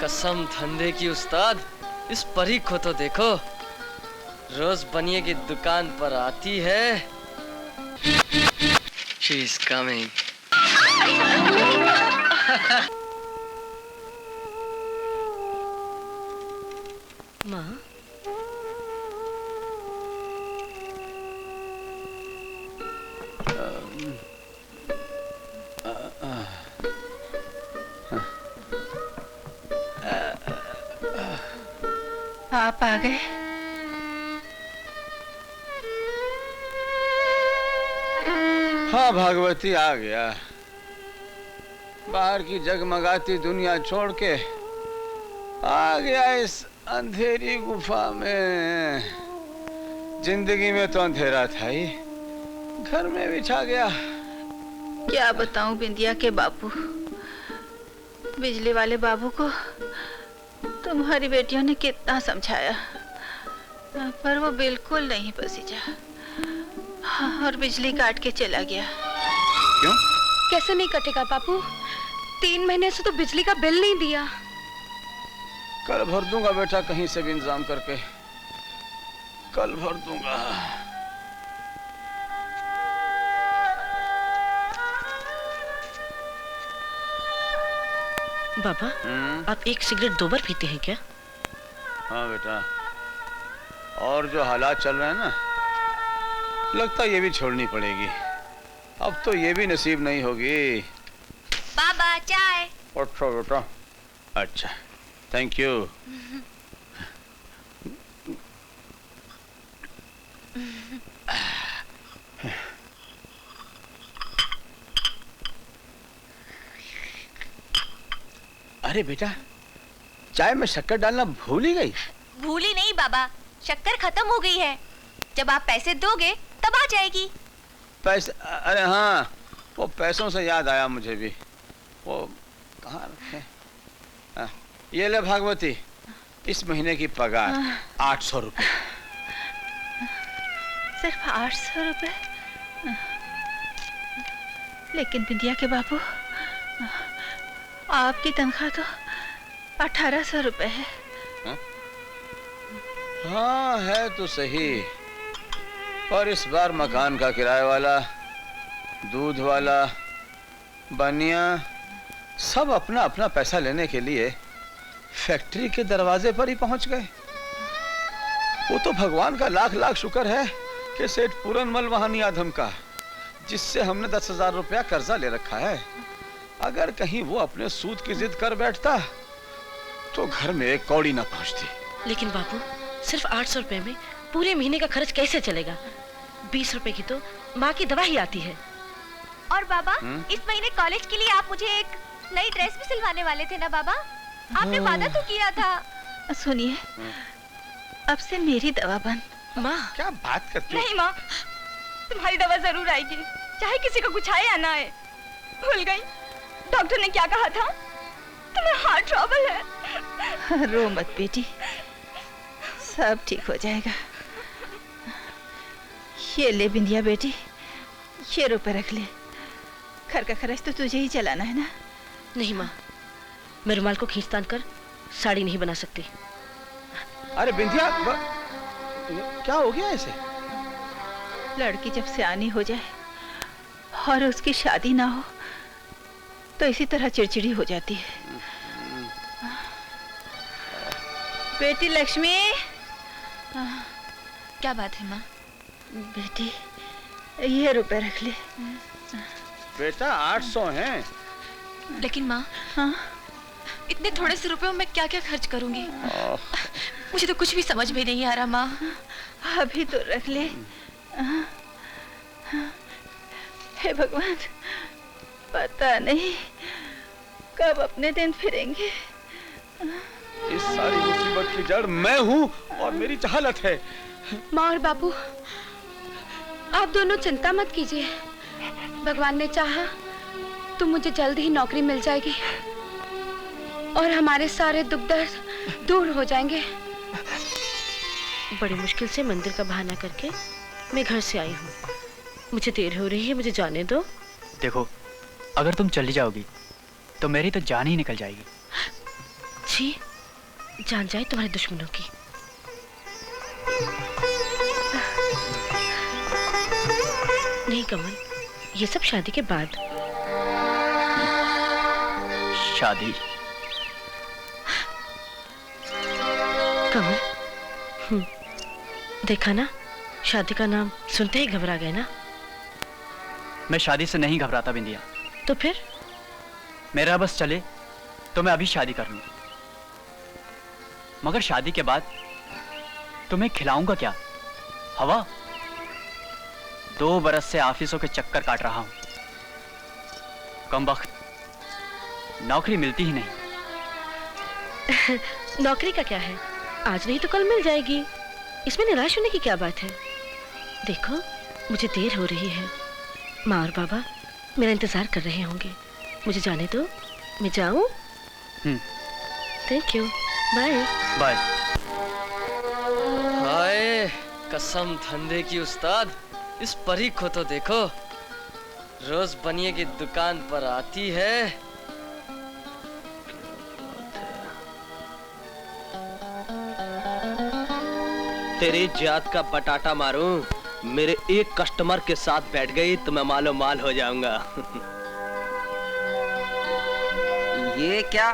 कसम धंधे की उस्ताद, इस परी को तो देखो, रोज बनिए की दुकान पर आती है। She is coming. माँ, आप आ गए। हाँ भागवती, आ गया। बाहर की जगमगाती दुनिया छोड़ के आ गया इस अंधेरी गुफा में। जिंदगी में तो अंधेरा था ही, घर में भी छा गया। क्या बताऊं बिंदिया के बाबू, बिजली वाले बाबू को तुम्हारी बेटियों ने कितना समझाया, पर वो बिल्कुल नहीं पसीजा और बिजली काट के चला गया। क्यों? कैसे नहीं कटेगा बाबू? 3 महीने से तो बिजली का बिल नहीं दिया। कल भर दूंगा बेटा, कहीं से भी इंतजाम करके कल भर दूंगा। बाबा, आप एक सिगरेट 2 बार पीते हैं क्या? हाँ बेटा, और जो हालात चल रहे हैं ना, लगता है ये भी छोड़नी पड़ेगी। अब तो ये भी नसीब नहीं होगी। बाबा चाय। अच्छा बेटा, अच्छा, थैंक यू। अरे बेटा, चाय में शक्कर डालना भूल ही गई। भूली नहीं बाबा, शक्कर खत्म हो गई है। जब आप पैसे दोगे तब आ जाएगी। पैसे? अरे हाँ, वो पैसों से याद आया मुझे भी। वो कहाँ रखे? ये ले भागवती, इस महीने की पगार 800 रुपए। सिर्फ 800 रुपए? लेकिन बिंदिया के बाबू, आपकी तनख्वाह तो 1800 रुपए है। हाँ है तो सही, पर इस बार मकान का किराए वाला, दूध वाला, बनिया सब अपना अपना पैसा लेने के लिए फैक्ट्री के दरवाजे पर ही पहुंच गए। वो तो भगवान का लाख लाख शुक्र है कि सेठ पूरनमल वहां नहीं आ धमका, जिससे हमने 10,000 रुपया कर्जा ले रखा है। अगर कहीं वो अपने सूद की जिद कर बैठता तो घर में एक कौड़ी ना पहुंचती। लेकिन बाबू, सिर्फ 800 रुपए में पूरे महीने का खर्च कैसे चलेगा? 20 रुपए की तो माँ की दवा ही आती है। और बाबा, इस महीने कॉलेज के लिए आप मुझे एक नई ड्रेस भी सिलवाने वाले थे ना बाबा? आपने वादा तो किया था। सुनिए, अब से मेरी दवा बंद। माँ, क्या बात करती? नहीं माँ, तुम्हारी दवा जरूर आएगी, चाहे किसी को कुछ आए या ना आए। भूल गई डॉक्टर ने क्या कहा था? तुम्हें हार्ट ट्रबल है। रो मत बेटी, सब ठीक हो जाएगा। ये ले बिंदिया बेटी, ये रुपए रख ले। घर का खर्च तो तुझे ही चलाना है ना। नहीं माँ, मैं रुमाल को खींच-तान कर साड़ी नहीं बना सकती। अरे बिंदिया, क्या हो गया ऐसे? लड़की जब सयानी हो जाए और उसकी शादी ना हो तो इसी तरह चिड़चिड़ी हो जाती है। बेटी लक्ष्मी। क्या बात है माँ? बेटी, ये रुपए रख ले। बेटा 800 हैं। लेकिन माँ, हाँ? इतने थोड़े से रुपयों में क्या क्या खर्च करूंगी? मुझे तो कुछ भी समझ में नहीं आ रहा माँ। अभी तो रख ले। हे भगवान, पता नहीं कब अपने दिन फिरेंगे। इस सारी मुसीबत की जड़ मैं हूँ और मेरी जहालत है। माँ और बाबू, आप दोनों चिंता मत कीजिए। भगवान ने चाहा तो मुझे जल्द ही नौकरी मिल जाएगी और हमारे सारे दुख दर्द दूर हो जाएंगे। बड़ी मुश्किल से मंदिर का बहाना करके मैं घर से आई हूँ। मुझे देर हो रही है, मुझे जाने दो। देखो, अगर तुम चली जाओगी तो मेरी तो जान ही निकल जाएगी। छी, जान जाए तुम्हारे दुश्मनों की। नहीं कमल, ये सब शादी के बाद। शादी? कमल, देखा ना, शादी का नाम सुनते ही घबरा गए ना। मैं शादी से नहीं घबराता बिंदिया। तो फिर? मेरा बस चले तो मैं अभी शादी कर लूं। मगर शादी के बाद तुम्हें खिलाऊंगा क्या? हवा? 2 बरस से ऑफिसों के चक्कर काट रहा हूं। कमबख्त, नौकरी मिलती ही नहीं। नौकरी का क्या है, आज नहीं तो कल मिल जाएगी। इसमें निराश होने की क्या बात है? देखो, मुझे देर हो रही है। माँ और बाबा मेरा इंतजार कर रहे होंगे। मुझे जाने दो, मैं जाऊं? Thank you, bye. Bye. Hi, कसम धंधे की उस्ताद, इस परी को तो देखो, रोज बनिए की दुकान पर आती है। तेरी जात का बटाटा मारूं, मेरे एक कस्टमर के साथ बैठ गई तो मैं मालो माल हो जाऊंगा। ये क्या?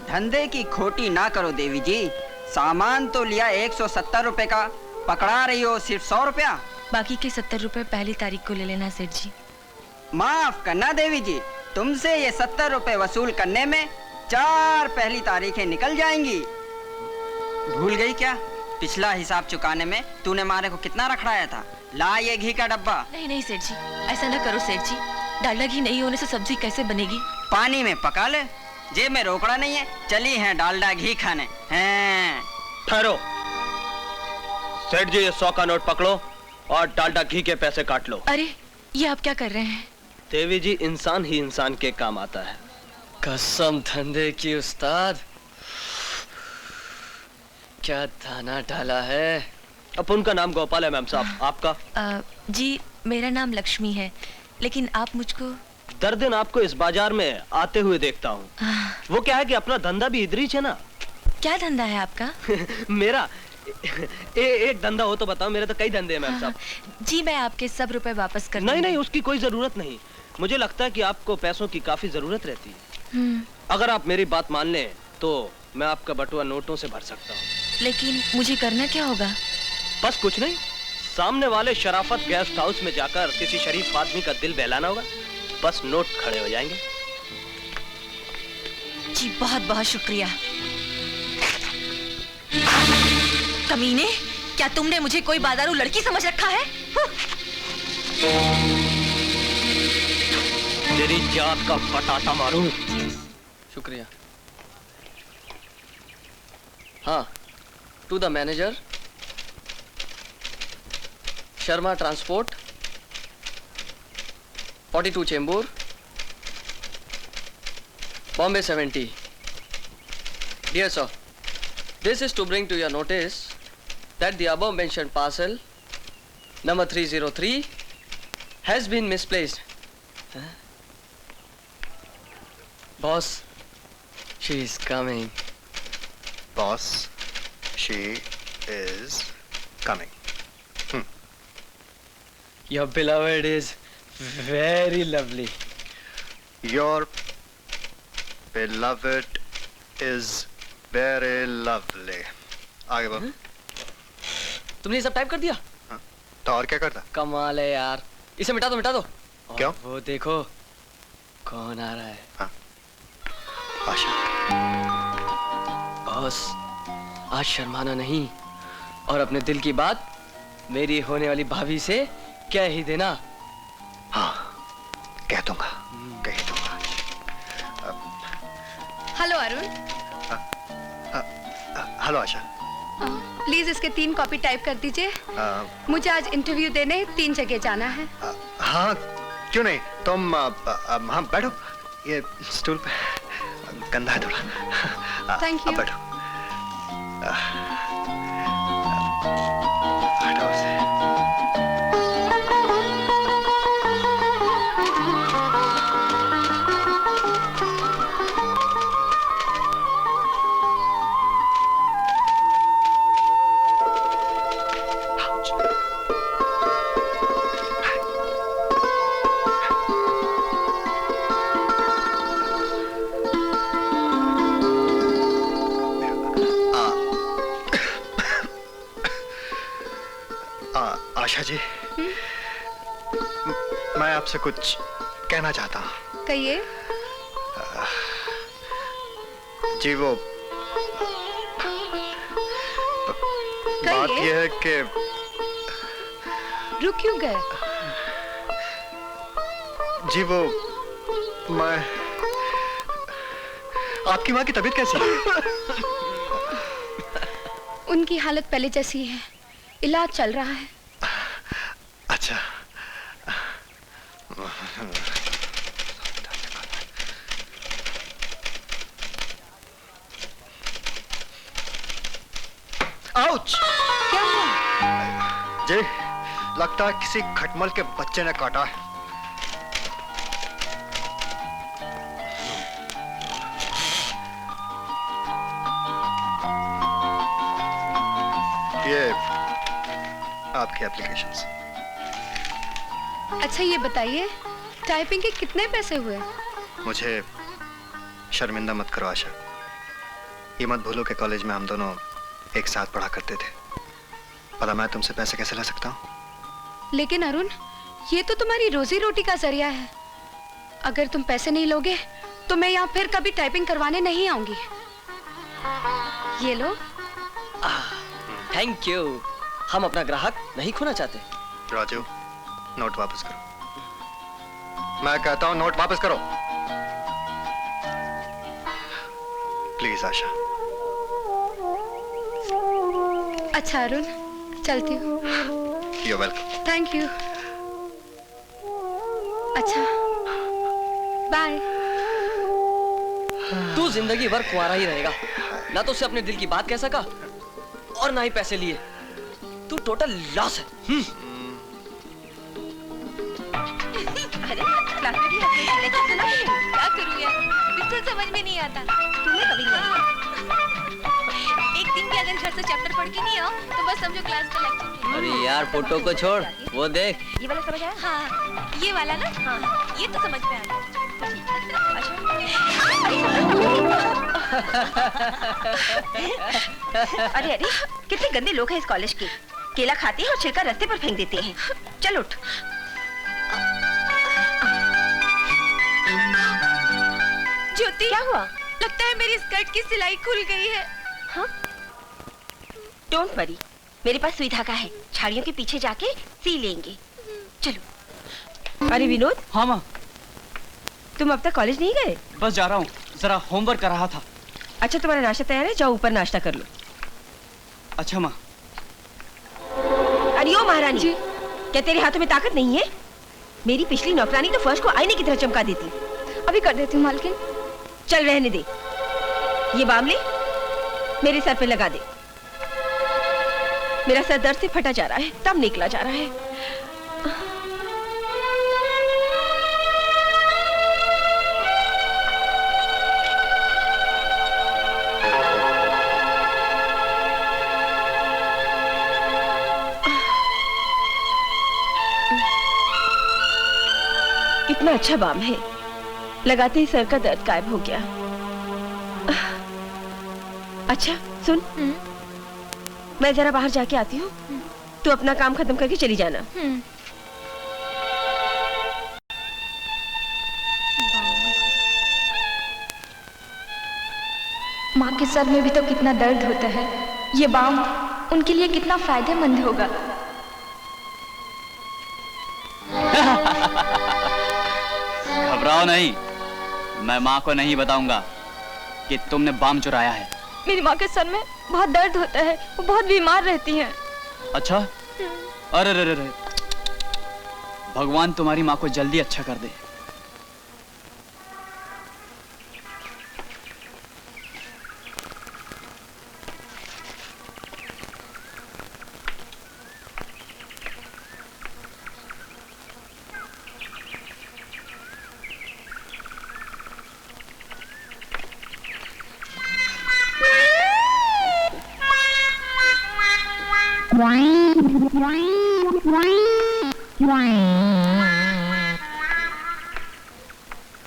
धंधे की खोटी ना करो देवी जी। सामान तो लिया 170 रुपए का, पकड़ा रही हो सिर्फ 100 रुपया। बाकी के 70 रुपए पहली तारीख को ले लेना सेठ जी। माफ करना देवी जी, तुमसे ये 70 रुपए वसूल करने में 4 पहली तारीखें निकल जाएंगी। भूल गई क्या? पिछला हिसाब चुकाने में तूने मारे को कितना रखड़ाया था? ला ये घी का डब्बा। नहीं नहीं सेठ जी, ऐसा ना करो सेठ जी। डालडा घी नहीं होने से सब्जी कैसे बनेगी? पानी में पका ले, जेब में रोकड़ा नहीं है, चली है डालडा घी खाने हैं। ठहरो सेठ जी, ये 100 का नोट पकड़ो और डालडा घी के पैसे काट लो। अरे ये आप क्या कर रहे हैं? देवी जी, इंसान ही इंसान के काम आता है। कसम धंधे की उस्ताद, क्या दाना डाला है। अपन का नाम गोपाल है मैम साहब, आपका? जी मेरा नाम लक्ष्मी है, लेकिन आप मुझको दर दिन आपको इस बाजार में आते हुए देखता हूँ। वो क्या है कि अपना धंधा भी इधर ही है ना। क्या धंधा है आपका? मेरा एक धंधा हो तो बताओ, मेरे तो कई धंधे हैं मैम साहब। जी मैं आपके सब रुपए वापस कर नहीं नहीं, उसकी कोई जरूरत नहीं। मुझे लगता है कि आपको पैसों की काफी जरूरत रहती है। अगर आप मेरी बात मान लें तो मैं आपका बटुआ नोटों से भर सकता हूँ। लेकिन मुझे करना क्या होगा? बस कुछ नहीं, सामने वाले शराफत गेस्ट हाउस में जाकर किसी शरीफ आदमी का दिल बहलाना होगा, बस नोट खड़े हो जाएंगे। जी बहुत बहुत शुक्रिया। कमीने, क्या तुमने मुझे कोई बादारू लड़की समझ रखा है? तेरी जात का बटाटा मारूं। शुक्रिया। हाँ, to the manager, Sharma transport, 42 Chembur, Bombay 70. Dear sir, this is to bring to your notice that the above mentioned parcel number 303 has been misplaced. Huh? Boss, she is coming. Boss, she is coming. Your beloved is very lovely. Your beloved is very lovely. आगे बढ़ो। तुमने ये सब type कर दिया? हाँ, तो और क्या करता? कमाल है यार, इसे मिटा दो मिटा दो। क्यों? वो देखो कौन आ रहा है। हाँ, आशा। बॉस, आज शर्माना नहीं और अपने दिल की बात मेरी होने वाली भाभी से कह ही देना। हाँ, कह दूंगा, कह दूंगा। Hello Arun. Hello Asha. Please इसके 3 कॉपी टाइप कर दीजिए। मुझे आज इंटरव्यू देने 3 जगह जाना है। हाँ, क्यों नहीं, तुम हाँ बैठो, ये स्टूल पे गंदा है थोड़ा। Thank you. बैठो। हटाओ इसे। जी, मैं आपसे कुछ कहना चाहता हूँ। कहिए। जी वो बात यह है कि रुक क्यों गए? जी वो मैं आपकी माँ की तबीयत कैसी है? उनकी हालत पहले जैसी है, इलाज चल रहा है। अच्छा। आउच! क्या हुआ? जी, लगता है किसी खटमल के बच्चे ने काटा है। ये आपकी एप्लीकेशंस। अच्छा ये बताइए, टाइपिंग के कितने पैसे हुए? मुझे शर्मिंदा मत करो आशा। ये मत भूलो कि कॉलेज में हम दोनों एक साथ पढ़ा करते थे। पता मैं तुमसे पैसे कैसे ला सकता हूँ? लेकिन अरुण, ये तो तुम्हारी रोजी रोटी का जरिया है। अगर तुम पैसे नहीं लोगे तो मैं यहाँ फिर कभी टाइपिंग करवाने नहीं आऊंगी। ये लो। Thank you. हम अपना ग्राहक नहीं खोना चाहते। राजू, नोट वापस करो। मैं कहता हूँ नोट वापस करो। प्लीज आशा। अच्छा अरुण, चलती हूँ। You're welcome. Thank you. अच्छा, बाय। तू जिंदगी भर कुंवारा ही रहेगा। ना तो उसे अपने दिल की बात कह सका और ना ही पैसे लिए। तू टोटल लॉस है। अरे क्लास में भी लेक्चर सुना कि नहीं? क्या करूँ यार, बिल्कुल समझ में नहीं आता। तुमने कभी नहीं? एक दिन भी अगर घर से चैप्टर पढ़ के नहीं आओ तो बस समझो क्लास का लेक्चर। अरे यार फोटो को छोड़, वो देख। ये वाला समझ आया? हाँ, ये वाला ना? हाँ, ये तो समझ में आ गया। अरे अरे, कितने गंदे लोग हैं इस कॉलेज के। केला खाते हैं और छिलका रास्ते पर फेंक देते हैं। चल उठ। ज्योति, क्या हुआ? लगता है मेरी स्कर्ट की सिलाई खुल गई है। हाँ? डोंट वरी, मेरे पास सुई धागा है। झाड़ियों के पीछे जाके सी लेंगे। चलो। अरे विनोद। हाँ माँ। तुम अब तक कॉलेज नहीं गए? बस जा रहा हूँ, जरा होमवर्क कर रहा था। अच्छा तुम्हारा नाश्ता तैयार है, जाओ ऊपर नाश्ता कर लो। अच्छा माँ। अरे ओ महारानी जी, क्या तेरे हाथों में ताकत नहीं है? मेरी पिछली नौकरानी तो फर्श को आईने की तरह चमका देती। अभी कर देती हूँ मालकिन। चल रहने दे, ये बामले मेरे सर पे लगा दे। मेरा सर दर्द से फटा जा रहा है, तब निकला जा रहा है। कितना अच्छा बाम है, लगाते ही सर का दर्द गायब हो गया। अच्छा सुन, मैं जरा बाहर जाके आती हूँ, तू अपना काम खत्म करके चली जाना। माँ के सर में भी तो कितना दर्द होता है, ये बाम उनके लिए कितना फायदेमंद होगा। घबराओ नहीं, मैं माँ को नहीं बताऊंगा कि तुमने बाम चुराया है। मेरी माँ के सर में बहुत दर्द होता है, वो बहुत बीमार रहती हैं। अच्छा? अरे रे रे, भगवान तुम्हारी माँ को जल्दी अच्छा कर दे।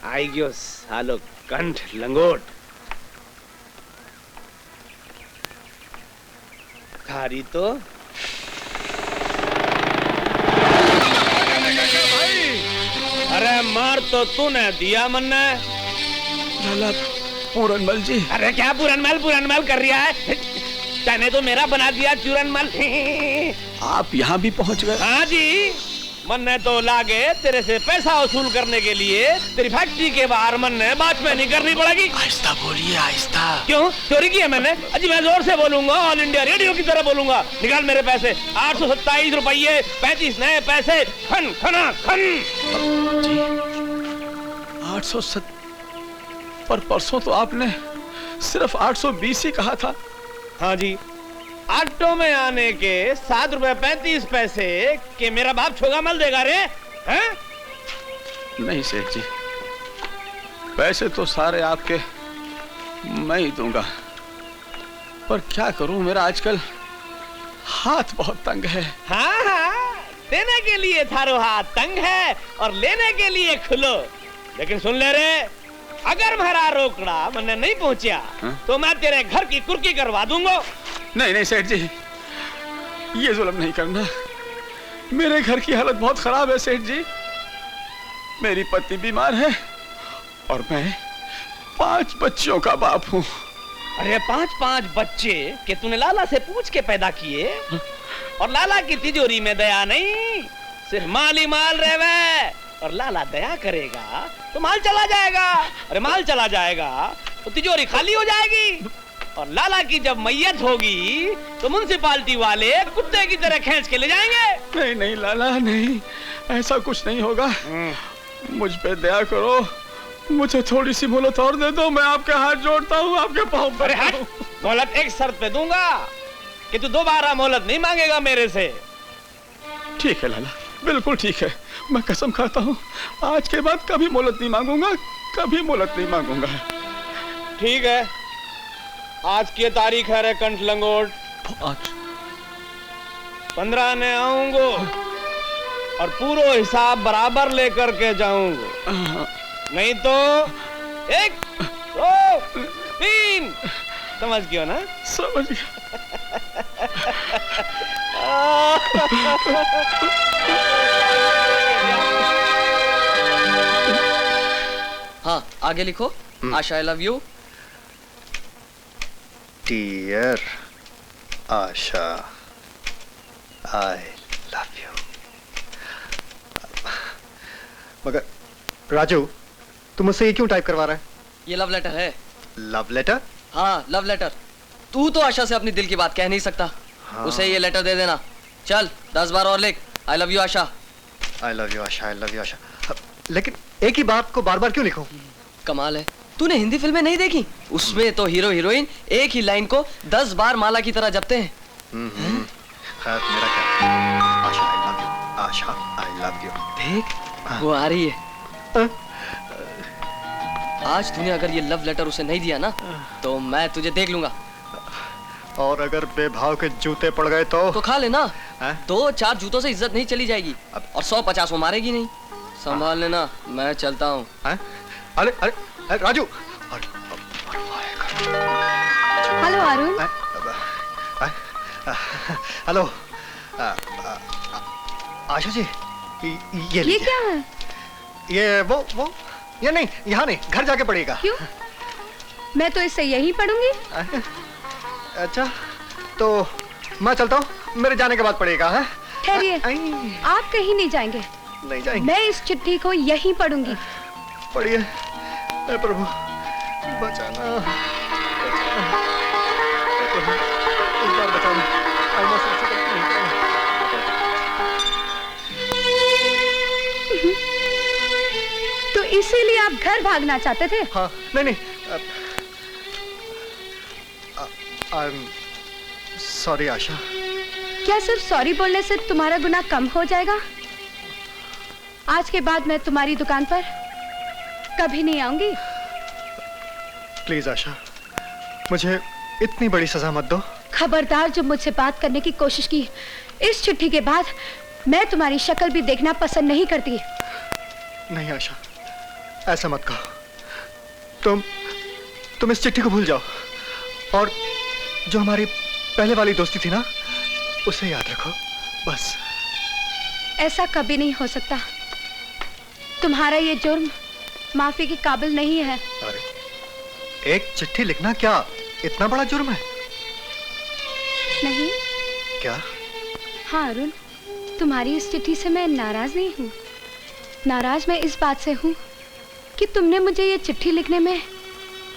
आई गयो सालो कंठ लंगोट। थारी तो अरे मार तो तूने दिया मन्ने। लाला पूरनमल जी। अरे क्या पूरनमल कर रहा है? तने तो मेरा बना दिया चूरनमल। आप यहाँ भी पहुँच गए? हाँ जी, मन्ने तो लागे तेरे से पैसा वसूल करने के लिए तेरी फैक्ट्री के बाहर मन्ने बातचीत नहीं करनी पड़ेगी। आहिस्ता बोलिए, आहिस्ता। क्यों? चोरी की है मैंने? अजी मैं जोर से बोलूंगा, ऑल इंडिया रेडियो की तरह बोलूंगा। निकाल मेरे पैसे। 827 रुपये 35 नए पैसे। खन खना खन। जी 807, पर परसों तो आपने सिर्फ 820 ही कहा था। हाँ जी, ऑटो में आने के 7 रुपए 35 पैसे के मेरा बाप छोगा मल देगा रे? हैं? नहीं सेठ जी, पैसे तो सारे आपके मैं ही दूंगा, पर क्या करूं, मेरा आजकल हाथ बहुत तंग है। हाँ हाँ, देने के लिए थारो हाथ तंग है और लेने के लिए खुलो। लेकिन सुन ले रे, अगर मेरा रोकड़ा मैंने नहीं पहुंचा तो मैं तेरे घर की कुर्की करवा दूंगा। नहीं नहीं सेठ जी, ये जुल्म नहीं करना। मेरे घर की हालत बहुत खराब है सेठ जी। मेरी पत्नी बीमार है और मैं 5 बच्चों का बाप हूँ। अरे 5 बच्चे के तूने लाला से पूछ के पैदा किए? और लाला की तिजोरी में दया नहीं, सिर्फ माल ही माल रहे। और लाला दया करेगा तो माल चला जाएगा। अरे माल चला जाएगा तो तिजोरी खाली हो जाएगी। और लाला की जब मैयत होगी तो म्युनिसिपालिटी वाले कुत्ते की तरह खींच के ले जाएंगे। नहीं नहीं लाला, नहीं, ऐसा कुछ नहीं होगा। मुझ पे दया करो, मुझे थोड़ी सी मोहलत और दे दो। मैं आपके हाथ जोड़ता हूँ, आपके पाँव पर। अरे मोहलत एक शर्त पे दूंगा कि तू दोबारा मोहलत नहीं मांगेगा मेरे से। ठीक है लाला, बिल्कुल ठीक है। मैं कसम खाता हूँ आज के बाद कभी मोहलत नहीं मांगूंगा, कभी मोहलत नहीं मांगूंगा। ठीक है, आज की तारीख है रे कंठ लंगोट। आज 15 ने आऊंगा और पूरा हिसाब बराबर लेकर के जाऊंगा। नहीं तो 1 2 3 समझ गयो ना? समझ गया। हाँ, आगे लिखो। Asha, I love you. Dear Asha, I love you. मगर राजू, तू मुझसे ये क्यों टाइप करवा रहा है? ये लव लेटर है। Love letter? हाँ, लव लेटर। तू तो आशा से अपनी दिल की बात कह नहीं सकता। हाँ। उसे ये लेटर दे देना। चल 10 बार और लिख, I love you Asha. I love you Asha, I love you Asha. लेकिन एक ही बात को बार बार क्यों लिखूं? कमाल है, तूने हिंदी फिल्में नहीं देखी? उसमें तो हीरो हीरोइन एक ही लाइन को 10 बार माला की तरह जपते हैं। खैर, मेरा क्या? Asha I love you, Asha I love you. देख, वो आ रही है। आज तूने अगर ये लव लेटर उसे नहीं दिया ना तो मैं तुझे देख लूंगा। और अगर बेभाव के जूते पड़ गए तो खा लेना। 2-4 जूतों से इज्जत नहीं चली जाएगी और 100-50 वो मारेगी नहीं। संभाल लेना, मैं चलता हूँ। अरे अरे राजू। हेलो अरुण। हेलो आशा जी, ये क्या है? ये वो ये नहीं, यहाँ नहीं, घर जाके पढ़ेगा। क्यों? मैं तो इससे यही पढ़ूंगी। अच्छा, तो मैं चलता हूँ, मेरे जाने के बाद पढ़ेगा। है? ठहरिए, आप कहीं नहीं जाएंगे। नहीं जाएंगे। मैं इस चिट्ठी को यहीं पढ़ूंगी। पढ़िए। प्रभु बचाना, प्रभु इस बार बचाना। तो इसीलिए आप घर भागना चाहते थे? हाँ, नहीं आई एम सॉरी आशा। क्या सिर्फ सॉरी बोलने से तुम्हारा गुनाह कम हो जाएगा? आज के बाद मैं तुम्हारी दुकान पर कभी नहीं आऊंगी। प्लीज आशा, मुझे इतनी बड़ी सजा मत दो। खबरदार, जो मुझसे बात करने की कोशिश की, इस चिट्ठी के बाद मैं तुम्हारी शक्ल भी देखना पसंद नहीं करती। नहीं आशा, ऐसा मत कहो। तुम इस चिट्ठी को भूल जाओ और जो हमारी पहले वाली दोस्ती थी ना, उसे याद रखो बस। ऐसा कभी नहीं हो सकता। तुम्हारा ये जुर्म माफी के काबिल नहीं है। अरे, एक चिट्ठी लिखना क्या इतना बड़ा जुर्म है? नहीं। क्या? हाँ अरुण, तुम्हारी इस चिट्ठी से मैं नाराज नहीं हूँ। नाराज मैं इस बात से हूँ कि तुमने मुझे ये चिट्ठी लिखने में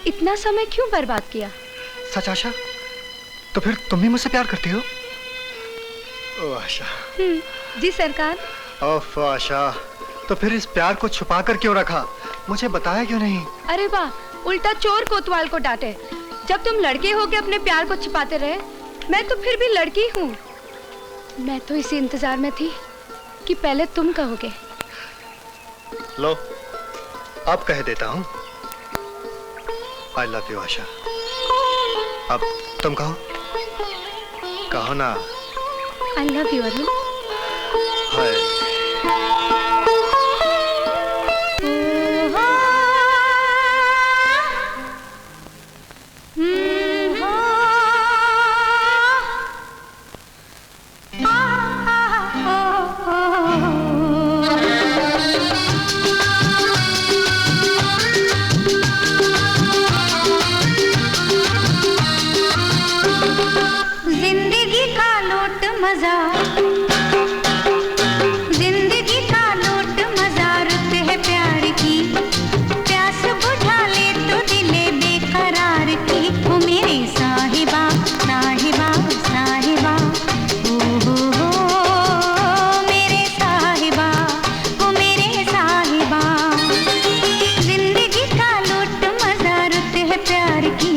इतना समय क्यों बर्बाद किया। सच आशा? तो फिर तुम भी मुझसे प्यार करती हो? ओ आशा। जी सरकार। ओफ आशा, तो फिर इस प्यार को छुपा कर क्यों रखा? मुझे बताया क्यों नहीं? अरे वाह, उल्टा चोर कोतवाल को डांटे। जब तुम लड़के हो के अपने प्यार को छिपाते रहे, मैं तो फिर भी लड़की हूँ। मैं तो इसी इंतजार में थी कि पहले तुम कहोगे। लो, अब कह देता हूँ। I love you आशा। अब तुम कहो। कहो ना। I love you Arun. हाय। जिंदगी का लूट मजा, जिंदगी का लूट मजा, रुत है प्यार की, प्यास बुझा ले तो दिले बेकरार की। ओ मेरे साहिबा साहिबा साहिबा, ओ मेरे साहिबा, ओ मेरे साहिबा। जिंदगी का लूट मजा, रुत है प्यार की,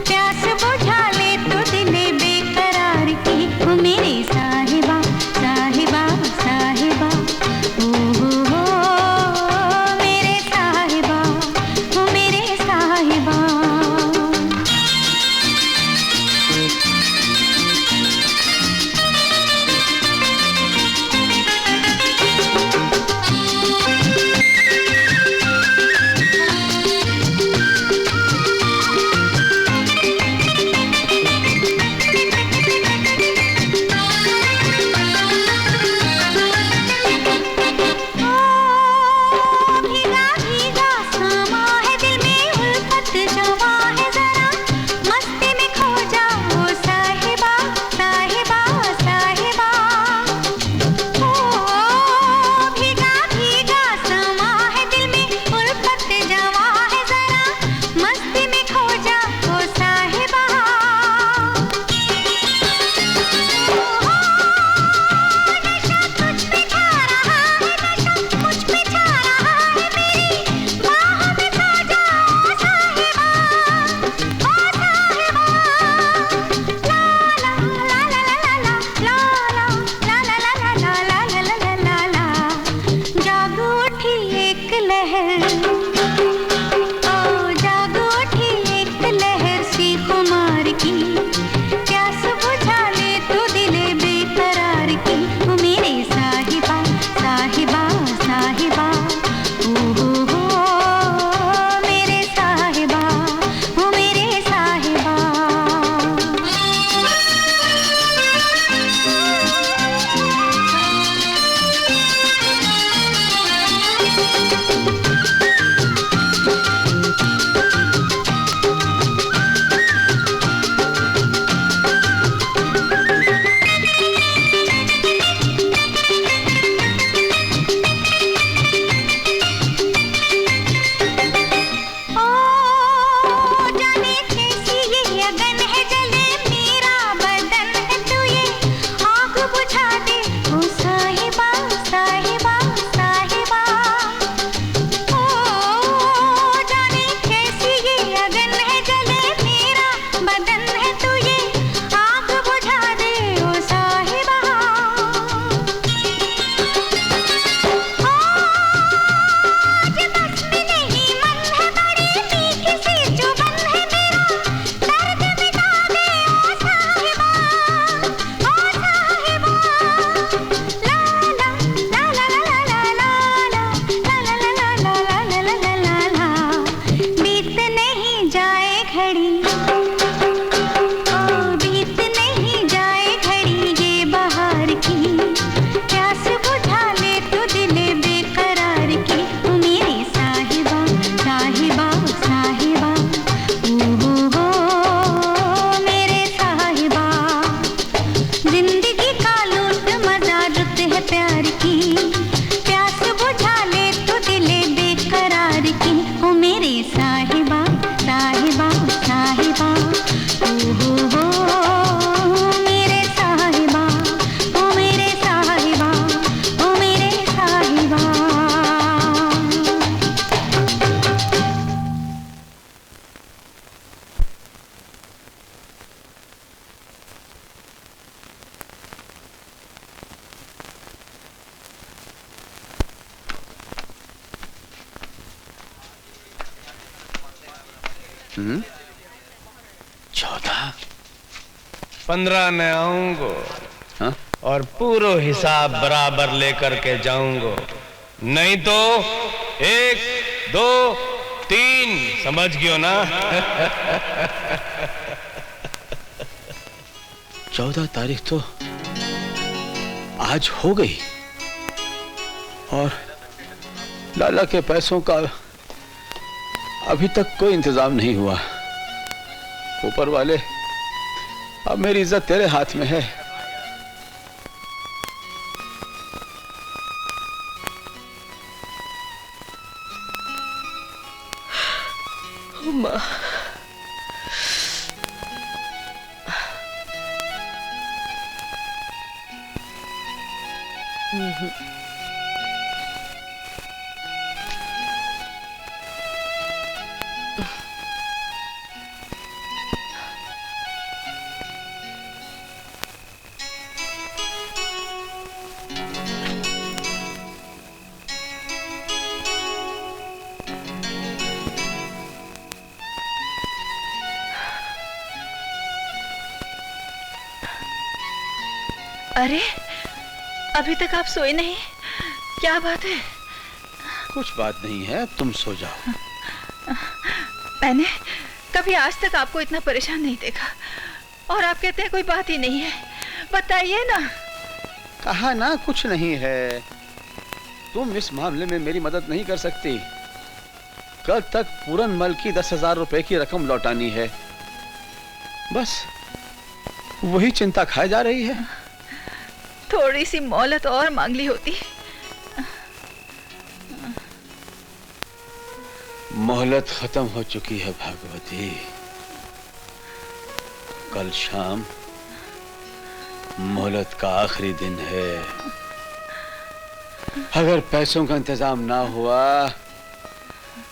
प्यास बुझा ले तो दिले बेकरार की। ओ मेरे साहिबा साहिबा साहिबा, ओ मेरे साहिबा, ओ मेरे साहिबा। भीगा भीगा सामा है दिल में, उल्फत जवा है जरा, मस्ती में खो जाओ साहिबा साहिबा साहिबा। ओ भीगा भीगा सामा है दिल में, उल्फत जवा है जरा, मस्ती में खो जाओ साहिबा। नशा तुझ पे छा रहा है, नशा मुझ पे छा रहा है, मेरी बाहों में खो जाओ साहिबा, ओ साहिबा। ला ला ला ला ला ला ला ला ला ला ला ला ला ला ला ला। जाग उठी एक लहर, ओ जाग उठी एक लहर सी खुमार की, प्यास बुझा ले तो दिले बेकरार की। ओ मेरे साहिबा साहिबा साहिबा, ओ मेरे साहिबा, ओ मेरे साहिबा। ओ जाने कैसी ये अगन है, जले मेरा बदन है, तू ये आग बुझा दे ओ साहिबा साहिबा साहिबा। ओ जाने कैसी ये अगन है, जले मेरा बदन है, तू ये आग बुझा दे ओ साहिबा। आज बस में नहीं मन है, बड़ी मीठी सी जुबान है, मेरा दर्द मिटा दे ओ साहिबा, ओ साहिबा। ला ला ला ला ला ला ला ला ला ला ला ला ला ला ला ला ला। बीत नहीं जाए घड़ी, ओ बीत नहीं जाए घड़ी ये बहार की, प्यास बुझा ले तो दिले बेकरार की। 14? 15 में आऊंगो। हाँ? और पूरा हिसाब बराबर लेकर के जाऊंगो, नहीं तो 1 2 3 समझ गयो ना? 14 तारीख तो आज हो गई और लाला के पैसों का अभी तक कोई इंतजाम नहीं हुआ। ऊपर वाले, अब मेरी इज्जत तेरे हाथ में है। माँ, अरे अभी तक आप सोए नहीं, क्या बात है? कुछ बात नहीं है, तुम सो जाओ। मैंने कभी आज तक आपको इतना परेशान नहीं देखा और आप कहते हैं कोई बात ही नहीं है। बताइए ना। कहा ना कुछ नहीं है। तुम इस मामले में मेरी मदद नहीं कर सकती। कल तक पूरन मल की 10,000 रुपए की रकम लौटानी है। बस वही चिंता खाए जा रही है। थोड़ी सी मोहलत और मांग ली होती। मोहलत खत्म हो चुकी है भागवती। कल शाम मोहलत का आखिरी दिन है। अगर पैसों का इंतजाम ना हुआ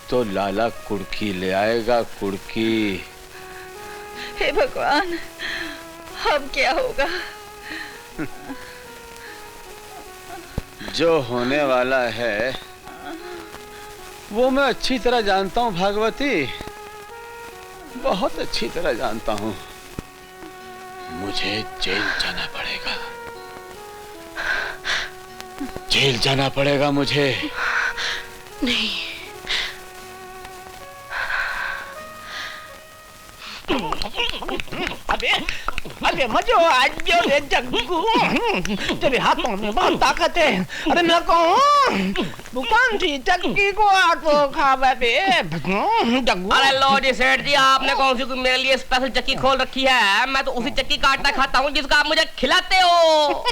तो लाला कुड़की ले आएगा, कुड़की। हे भगवान, अब क्या होगा? जो होने वाला है वो मैं अच्छी तरह जानता हूं भागवती, बहुत अच्छी तरह जानता हूं। मुझे जेल जाना पड़ेगा, जेल जाना पड़ेगा मुझे। नहीं, अबे मजो आज जो रे जग्गू, तेरे हाथों में बहुत ताकत है। अरे मैं कहूँ दुकान थी चक्की को आटो खा बैठे जग्गू। अरे लो जी सेठ जी, आपने कौन सी मेरे लिए स्पेशल चक्की खोल रखी है? मैं तो उसी चक्की का आटा खाता हूँ जिसका आप मुझे खिलाते हो।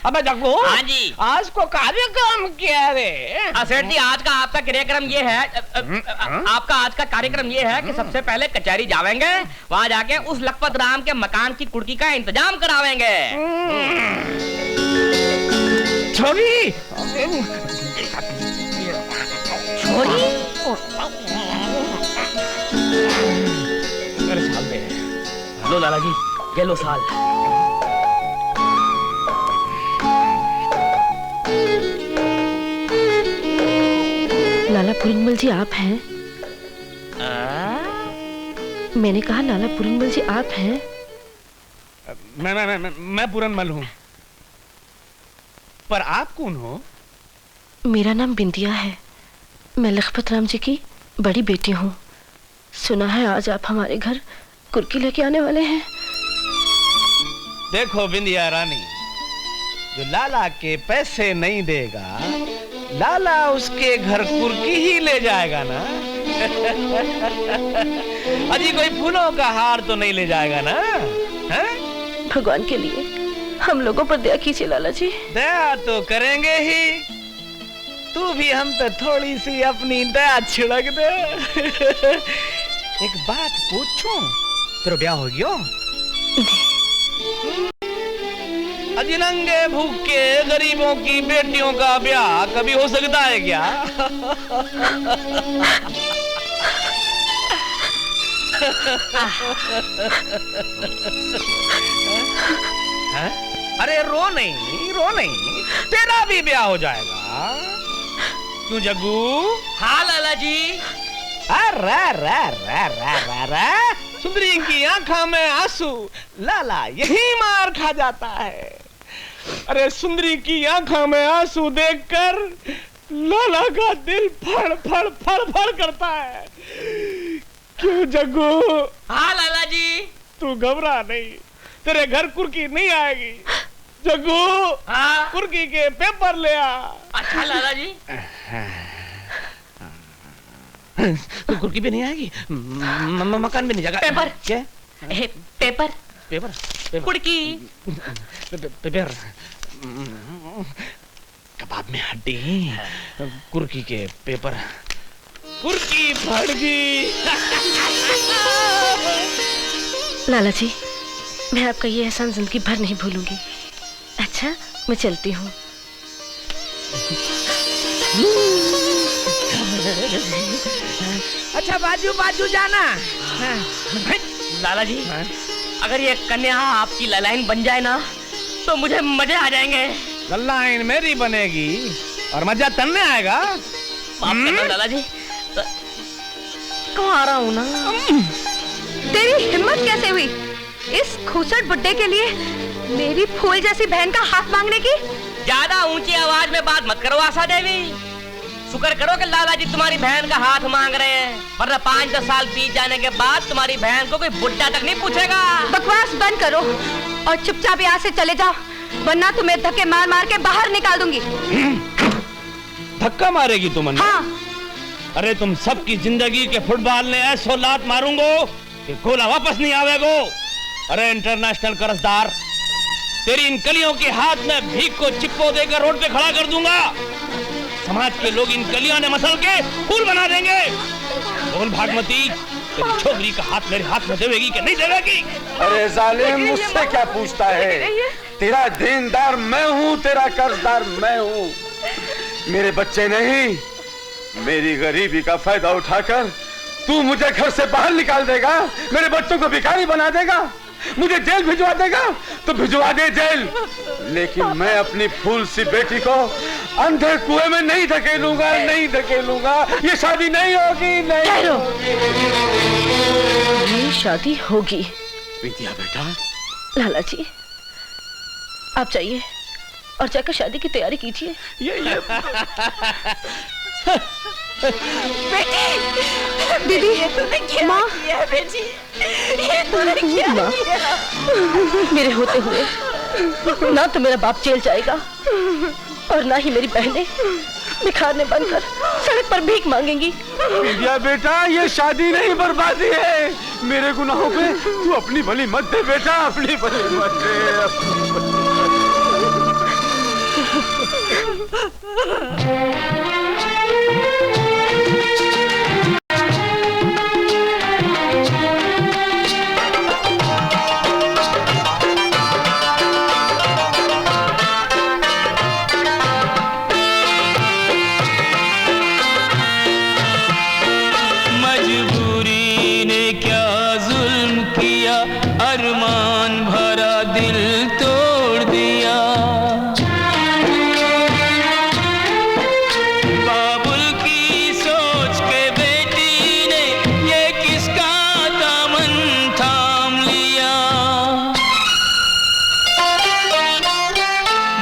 अबे जग्गू, हाँ जी, आज को कार्यक्रम क्या रे? सेठ जी, आज का आपका कार्यक्रम ये है, आपका आज का कार्यक्रम ये है कि सबसे पहले कचहरी जावेंगे, वहाँ जाके उस लखपत राम के मकान की कुड़की का इंतजाम करावेंगे। छोरी, छोरी, मेरे साल में लो लाला जी, ये लो साल। लाला पुरनमल जी आप हैं? मैंने कहा लाला पुरनमल जी आप हैं? मैं पुरनमल हूँ, पर आप कौन हो? मेरा नाम बिंदिया है। मैं लखपत राम जी की बड़ी बेटी हूँ। सुना है आज आप हमारे घर कुर्की लेके आने वाले हैं। देखो बिंदिया रानी, जो लाला के पैसे नहीं देगा, लाला उसके घर कुर्की ही ले जाएगा ना। अजी कोई फूलों का हार तो नहीं ले जाएगा ना? है? भगवान के लिए हम लोगों पर दया कीजिए लाला जी। दया तो करेंगे ही, तू भी हम पे थोड़ी सी अपनी दया छिड़क दे। एक बात पूछूं, तेरा ब्याह हो गया? अजी नंगे भूखे गरीबों की बेटियों का ब्याह कभी हो सकता है क्या? है? अरे रो नहीं, तेरा भी ब्याह हो जाएगा। क्यों जग्गू? हाँ लाला जी, सुंदरी की आंखों में आंसू, लाला यही मार खा जाता है। अरे सुंदरी की आंखों में आंसू देखकर लाला का दिल फड़ फड़ फड़ फड़ करता है। क्यों जग्गू? हाँ लाला जी। तू घबरा नहीं, तेरे घर कुर्की नहीं आएगी। जग्गू, हाँ? कुर्की के पेपर ले आ। अच्छा लाला जी। कुर्की भी नहीं आएगी, मकान भी नहीं जाएगा। पेपर क्या? पेपर पेपर कुर्की पेपर कबाब में हड्डी, कुर्की के पेपर, कुर्की फट गई। लाला जी, मैं आपका ये एहसान जिंदगी भर नहीं भूलूंगी। अच्छा, मैं चलती हूँ। अच्छा बाजू बाजू जाना। लाला जी, अगर ये कन्या आपकी ललाइन बन जाए ना तो मुझे मजे आ जाएंगे। ललाइन मेरी बनेगी और मजा तन्ने आएगा। माफ करना लाला जी, कहाँ आ रहा हूँ ना। तेरी हिम्मत कैसे हुई इस खूसट बुड्ढे के लिए मेरी फूल जैसी बहन का हाथ मांगने की? ज्यादा ऊंची आवाज में बात मत करो आशा देवी। शुक्र करो कि लाला जी तुम्हारी बहन का हाथ मांग रहे हैं, वरना 5-10 साल बीत जाने के बाद तुम्हारी बहन को कोई बुड्ढा तक नहीं पूछेगा। बकवास बंद करो और चुपचाप यहाँ से चले जाओ, वरना तुम्हें धक्के मार मार के बाहर निकाल दूंगी। धक्का मारेगी तुम? हाँ। अरे तुम सबकी जिंदगी के फुटबॉल ने ऐसो लात मारूंगो कि गोला वापस नहीं आवेगो। अरे इंटरनेशनल कर्जदार, तेरी इन कलियों के हाथ में भीख को चिप्पो देकर रोड पे खड़ा कर दूंगा। समाज के लोग इन कलियों ने मसल के फूल बना देंगे। बोल भागमती, तेरी छोकरी का हाथ मेरे हाथ में देवेगी कि नहीं देवेगी? अरे जालिम, मुझसे क्या पूछता है? तेरा देनदार मैं हूँ, तेरा कर्जदार मैं हूँ। मेरे बच्चे नहीं, मेरी गरीबी का फायदा उठाकर तू मुझे घर से बाहर निकाल देगा, मेरे बच्चों को भिखारी बना देगा, मुझे जेल भिजवा देगा तो भिजवा दे जेल, लेकिन मैं अपनी फूल सी बेटी को अंधे कुएं में नहीं धकेलूंगा, नहीं धकेलूंगा। ये शादी नहीं होगी, नहीं होगी। ये शादी होगी। विद्या बेटा। लाला जी, आप जाइए और जाकर शादी की तैयारी कीजिए। ये दीदी, माँ, बेटी, ये तूने क्या किया? मेरे होते हुए ना तो मेरा बाप जेल जाएगा और ना ही मेरी बहनें भिखारने बनकर सड़क पर भीख मांगेंगी। विद्या बेटा, ये शादी नहीं बर्बादी है। मेरे गुनाहों पे तू अपनी भली मत दे बेटा, अपनी भली मत दे। अरमान भरा दिल तोड़ दिया। बाबुल की सोच के बेटी ने ये किसका दामन थाम लिया।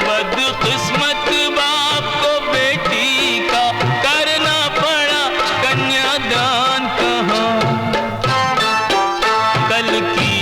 बदकिस्मत बाप को बेटी का करना पड़ा कन्यादान। कहाँ कल की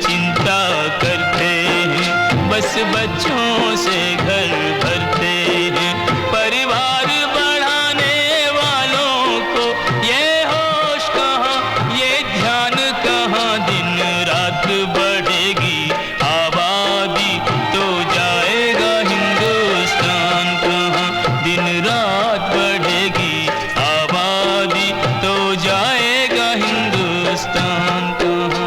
चिंता करते हैं, बस बच्चों से घर भरते हैं। परिवार बढ़ाने वालों को ये होश कहाँ, ये ध्यान कहाँ। दिन रात बढ़ेगी आबादी तो जाएगा हिंदुस्तान कहाँ। दिन रात बढ़ेगी आबादी तो जाएगा हिंदुस्तान कहाँ।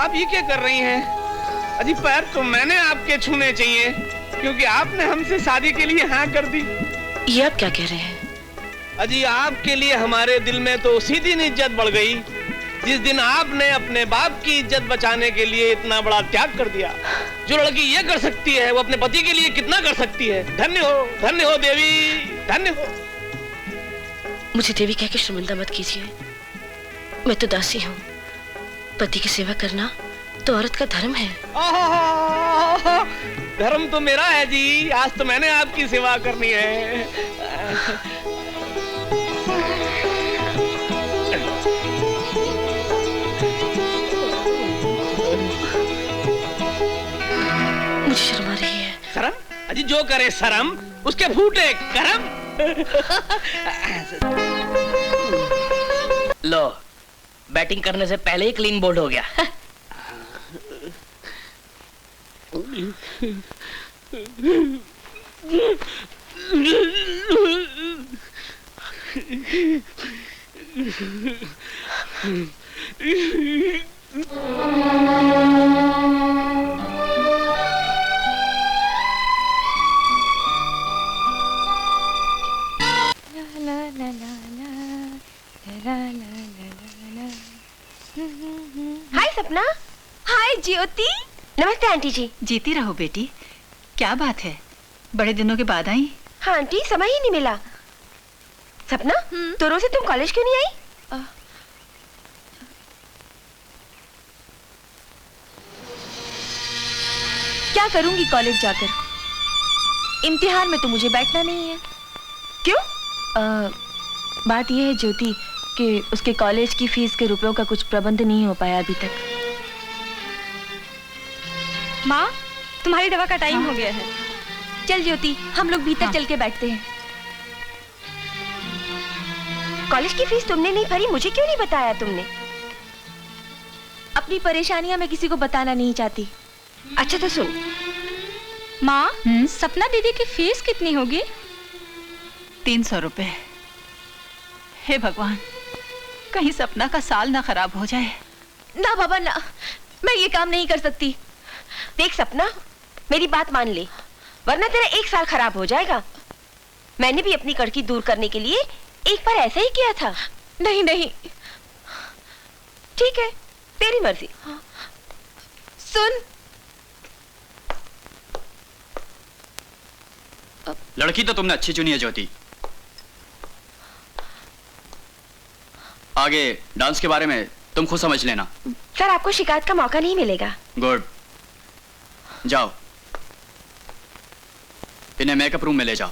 आप ये क्या कर रही हैं? अजी पैर तो मैंने आपके छूने चाहिए, क्योंकि आपने हमसे शादी के लिए हाँ कर दी। ये आप क्या कह रहे हैं? अजी आपके लिए हमारे दिल में तो उसी दिन इज्जत बढ़ गई जिस दिन आपने अपने बाप की इज्जत बचाने के लिए इतना बड़ा त्याग कर दिया। जो लड़की ये कर सकती है वो अपने पति के लिए कितना कर सकती है। धन्य हो देवी, धन्य हो। मुझे देवी कह के शर्मिंदा मत कीजिए। मैं तो दासी हूँ। पति की सेवा करना तो औरत का धर्म है। धर्म तो मेरा है जी। आज तो मैंने आपकी सेवा करनी है। मुझे शर्म आ रही है। शर्म? अजी जो करे शर्म उसके फूटे करम। लो, बैटिंग करने से पहले ही क्लीन बोल्ड हो गया। हाय सपना। हाय ज्योति। नमस्ते आंटी जी। जीती रहो बेटी। क्या बात है, बड़े दिनों के बाद आई? हाँ आंटी, समय ही नहीं मिला। सपना, तो रोज से तुम कॉलेज क्यों नहीं आई? क्या करूंगी कॉलेज जाकर? इम्तिहान में तो मुझे बैठना नहीं है। क्यों? बात यह है ज्योति कि उसके कॉलेज की फीस के रुपयों का कुछ प्रबंध नहीं हो पाया अभी तक। माँ, तुम्हारी दवा का टाइम हो गया है। चल ज्योति, हम लोग भीतर चल के बैठते हैं। कॉलेज की फीस तुमने नहीं भरी, मुझे क्यों नहीं बताया तुमने? अपनी परेशानियां मैं किसी को बताना नहीं चाहती। अच्छा तो सुन। माँ, सपना दीदी की फीस कितनी होगी? 300 रुपए। हे भगवान, कहीं सपना का साल ना खराब हो जाए। ना बाबा ना, मैं ये काम नहीं कर सकती। देख सपना, मेरी बात मान ले, वरना तेरा 1 साल खराब हो जाएगा। मैंने भी अपनी कड़की दूर करने के लिए एक बार ऐसा ही किया था। नहीं नहीं। ठीक है, तेरी मर्जी। सुन, लड़की तो तुमने अच्छी चुनी है ज्योति। आगे डांस के बारे में तुम खुद समझ लेना। सर, आपको शिकायत का मौका नहीं मिलेगा। गुड, जाओ इन्हें मेकअप रूम में ले जाओ।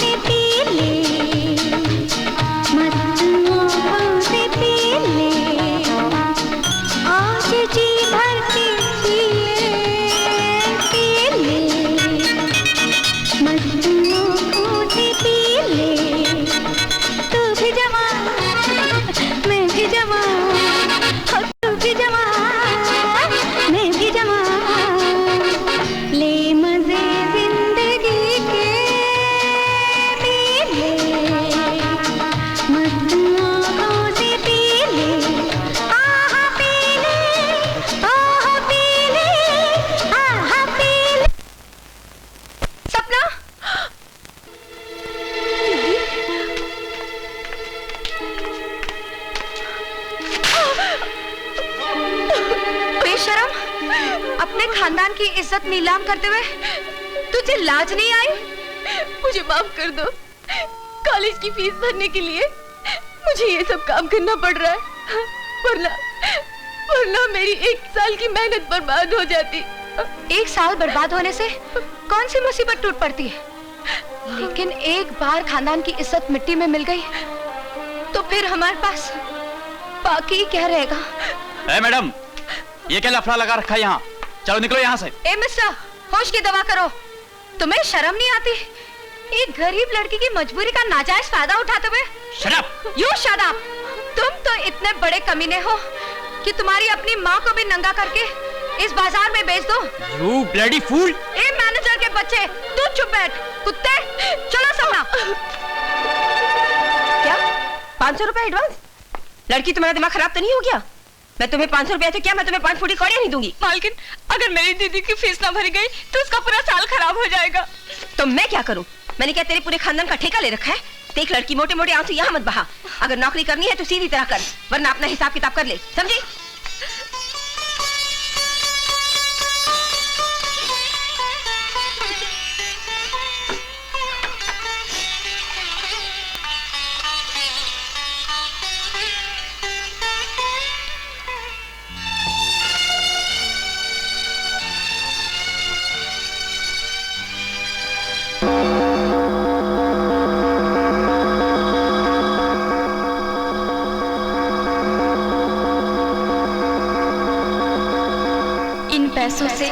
से पी ले, मस्त आँखों से पी ले, आज जी भर के पी ले, मस्त आँखों से पी ले। तू भी जवान, मैं भी जवान, तू भी जवान, मैं भी जवान, ले मजे जिंदगी के पी ले, मस्त आँखों से पी ले, आहा पी ले, आहा पी ले, आहा पी ले। सपना, बेशरम, अपने खानदान की इज्जत नीलाम करते हुए तुझे लाज नहीं आई? मुझे माफ कर दो, कॉलेज की फीस भरने के लिए मुझे ये सब काम करना पड़ रहा है, वरना मेरी 1 साल की मेहनत बर्बाद हो जाती। 1 साल बर्बाद होने से कौन सी मुसीबत टूट पड़ती है, लेकिन एक बार खानदान की इज्जत मिट्टी में मिल गई तो फिर हमारे पास बाकी क्या रहेगा? मैडम, ये क्या लफड़ा लगा रखा है यहाँ? चलो निकलो यहाँ से। ए मिस्टर, होश की दवा करो, तुम्हें शर्म नहीं आती? एक गरीब लड़की की मजबूरी का नाजायज फायदा उठाते हुए। Shut up! You shut up! तुम तो इतने बड़े कमीने हो कि तुम्हारी अपनी माँ को भी नंगा करके इस बाजार में बेच दो। You bloody fool! A manager के बच्चे, तू चुप बैठ, कुत्ते, चलो सपना। क्या 500 रुपए एडवांस? लड़की, तुम्हारा दिमाग खराब तो नहीं हो गया? मैं तुम्हें 500 रुपया तो क्या, मैं तुम्हें 5 फूटी कौड़ियां नहीं दूंगी। मालकिन, अगर मेरी दीदी की फीस ना भरी गई तो उसका पूरा साल खराब हो जाएगा। तो मैं क्या करूं? मैंने क्या तेरे पूरे खानदान का ठेका ले रखा है? देख लड़की, मोटे मोटे आंसू यहाँ मत बहा। अगर नौकरी करनी है तो सीधी तरह कर, वरना अपना हिसाब किताब कर ले, समझी? पैसों से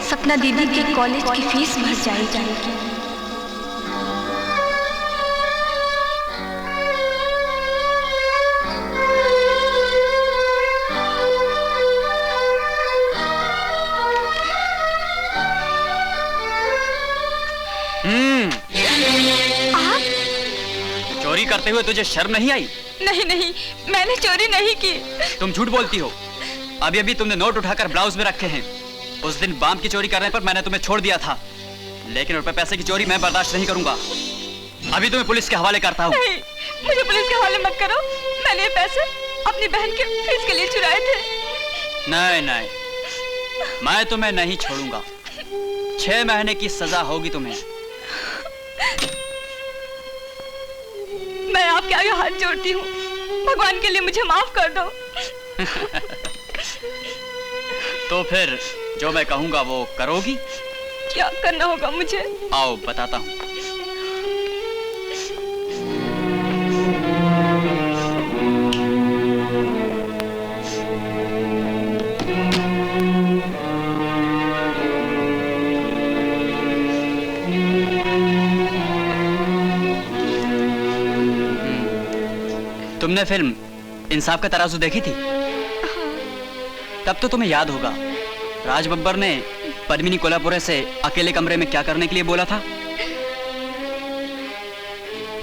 सपना दीदी के कॉलेज की फीस भर जाएगी। चोरी करते हुए तुझे शर्म नहीं आई? नहीं नहीं, मैंने चोरी नहीं की। तुम झूठ बोलती हो। अभी अभी तुमने नोट उठाकर ब्लाउज में रखे हैं। उस दिन बाम की चोरी करने पर मैंने तुम्हें छोड़ दिया था, लेकिन रुपए पैसे की चोरी मैं बर्दाश्त नहीं करूंगा। अभी तुम्हें पुलिस के हवाले करता हूँ। नहीं, मुझे पुलिस के हवाले मत करो। मैंने ये पैसे अपनी बहन के फीस के लिए चुराए थे। नहीं नहीं, मैं तुम्हें नहीं छोड़ूंगा। 6 महीने की सजा होगी तुम्हें। मैं आपके आगे हाथ जोड़ती हूँ, भगवान के लिए मुझे माफ कर दो। तो फिर जो मैं कहूंगा वो करोगी? क्या करना होगा मुझे? आओ बताता हूँ। तुमने फिल्म इंसाफ का तराजू देखी थी? तब तो तुम्हें याद होगा, राज बब्बर ने पद्मिनी कोल्हापुरे से अकेले कमरे में क्या करने के लिए बोला था?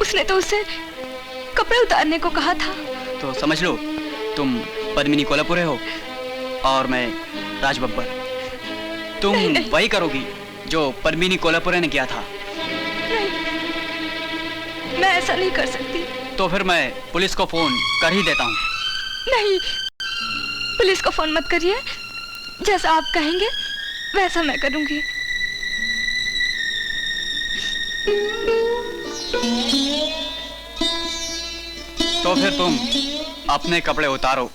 उसने तो उससे कपड़े उतारने को कहा था। तो समझ लो, तुम पद्मिनी कोल्हापुरे हो और मैं राज बब्बर। तुम नहीं। वही करोगी जो पद्मिनी कोल्हापुरे ने किया था। नहीं, मैं ऐसा नहीं कर सकती। तो फिर मैं पुलिस को फोन कर ही देता हूँ। नहीं, पुलिस को फोन मत करिए। जैसा आप कहेंगे वैसा मैं करूंगी। तो फिर तुम अपने कपड़े उतारो।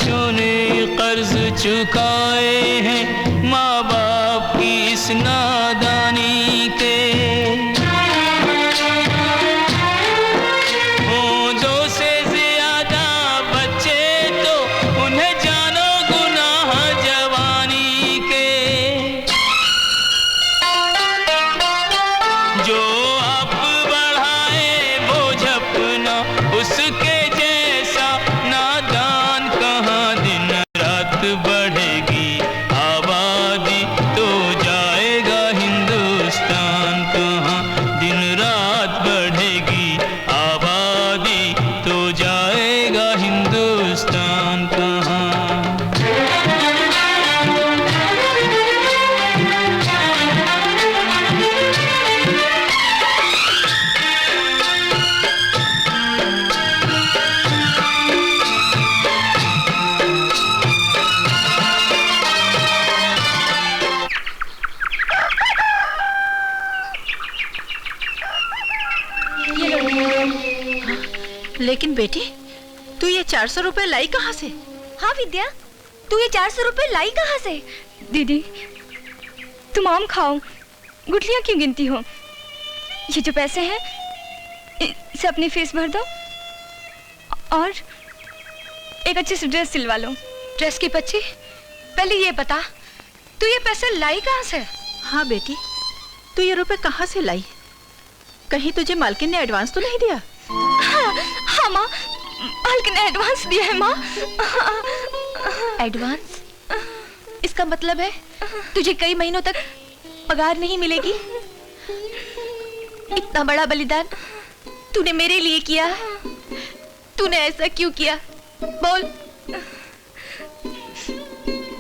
बच्चों ने कर्ज चुकाए हैं माँ बाप की इस नादानी के। हो 2 से ज्यादा बच्चे तो उन्हें जानो गुनाह जवानी के। जो आप बढ़ाए बोझ अपना उसके जैसा नादान कहाँ। दिन रात बढ़ेगी आबादी तो जाएगा हिंदुस्तान कहाँ। दिन रात बढ़ेगी आबादी तो जाएगा हिंदुस्तान कहाँ। लेकिन बेटी, तू ये 400 रुपए लाई कहाँ से? हाँ विद्या, तू ये 400 रुपए लाई कहाँ से? दीदी, तुम आम खाओ, गुठलियाँ क्यों गिनती हो? ये जो पैसे हैं, इसे अपनी फीस भर दो और एक अच्छी सी ड्रेस सिलवा लो। ड्रेस की बच्ची, पहले ये बता, तू ये पैसे लाई कहाँ से? हाँ बेटी, तू ये रुपए कहाँ से लाई? कहीं तुझे मालकिन ने एडवांस तो नहीं दिया? हाँ माँ, मालकिन ने एडवांस दिया है माँ। एडवांस? इसका मतलब है तुझे कई महीनों तक पगार नहीं मिलेगी? इतना बड़ा बलिदान तूने मेरे लिए किया, तूने ऐसा क्यों किया? बोल।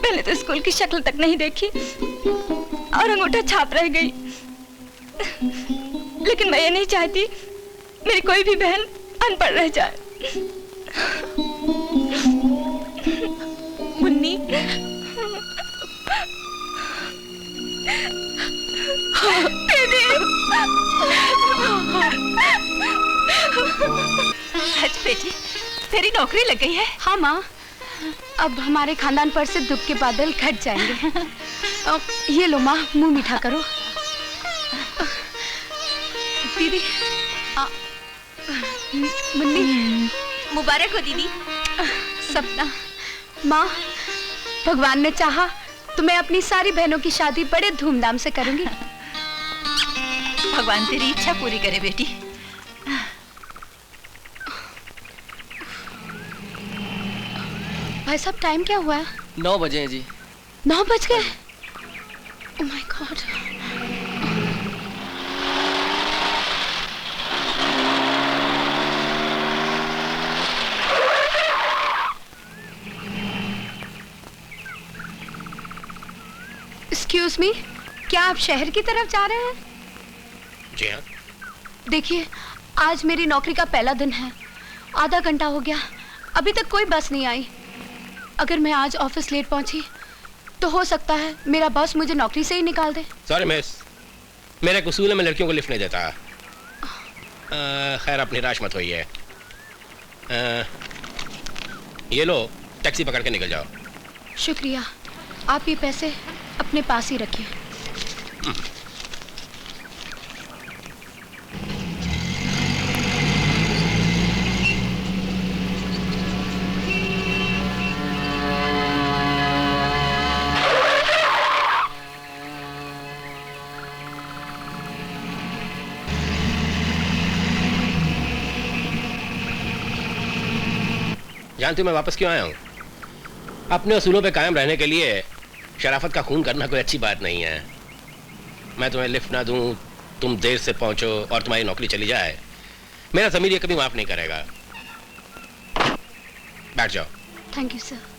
पहले तो स्कूल की शक्ल तक नहीं देखी और अंगूठा छाप रह गई, लेकिन मैं ये नहीं चाहती मेरी कोई भी बहन अनपढ़ रह जाए। मुन्नी, सच बेटी, तेरी नौकरी लग गई है? हाँ माँ, अब हमारे खानदान पर से दुख के बादल घट जाएंगे। ये लो माँ, मुंह मीठा करो। दीदी, मुन्नी, मुबारक हो दीदी। सपना, माँ, भगवान ने चाहा तो मैं अपनी सारी बहनों की शादी बड़े धूमधाम से करूंगी। भगवान तेरी इच्छा पूरी करे बेटी। भाई साहब, टाइम क्या हुआ है? 9 बजे हैं जी। 9 बज गए? Oh my God. Excuse me, क्या आप शहर की तरफ जा रहे हैं? जी हाँ। देखिए, आज मेरी नौकरी का पहला दिन है। आधा घंटा हो गया, अभी तक कोई बस नहीं आई। अगर मैं आज ऑफिस लेट पहुंची तो हो सकता है मेरा बॉस मुझे नौकरी से ही निकाल दे। सॉरी मिस, मेरा उसूल है मैं लड़कियों को लिफ्ट नहीं देता। खैर, आप निराश मत होइए। ये लो, टैक्सी पकड़ के निकल जाओ। शुक्रिया, आप ये पैसे अपने पास ही रखिए। जानती हूँ मैं वापस क्यों आया हूँ? अपने असूलों पे कायम रहने के लिए शराफत का खून करना कोई अच्छी बात नहीं है। मैं तुम्हें लिफ्ट ना दूं, तुम देर से पहुंचो और तुम्हारी नौकरी चली जाए, मेरा ज़मीर ये कभी माफ नहीं करेगा। बैठ जाओ। Thank you sir.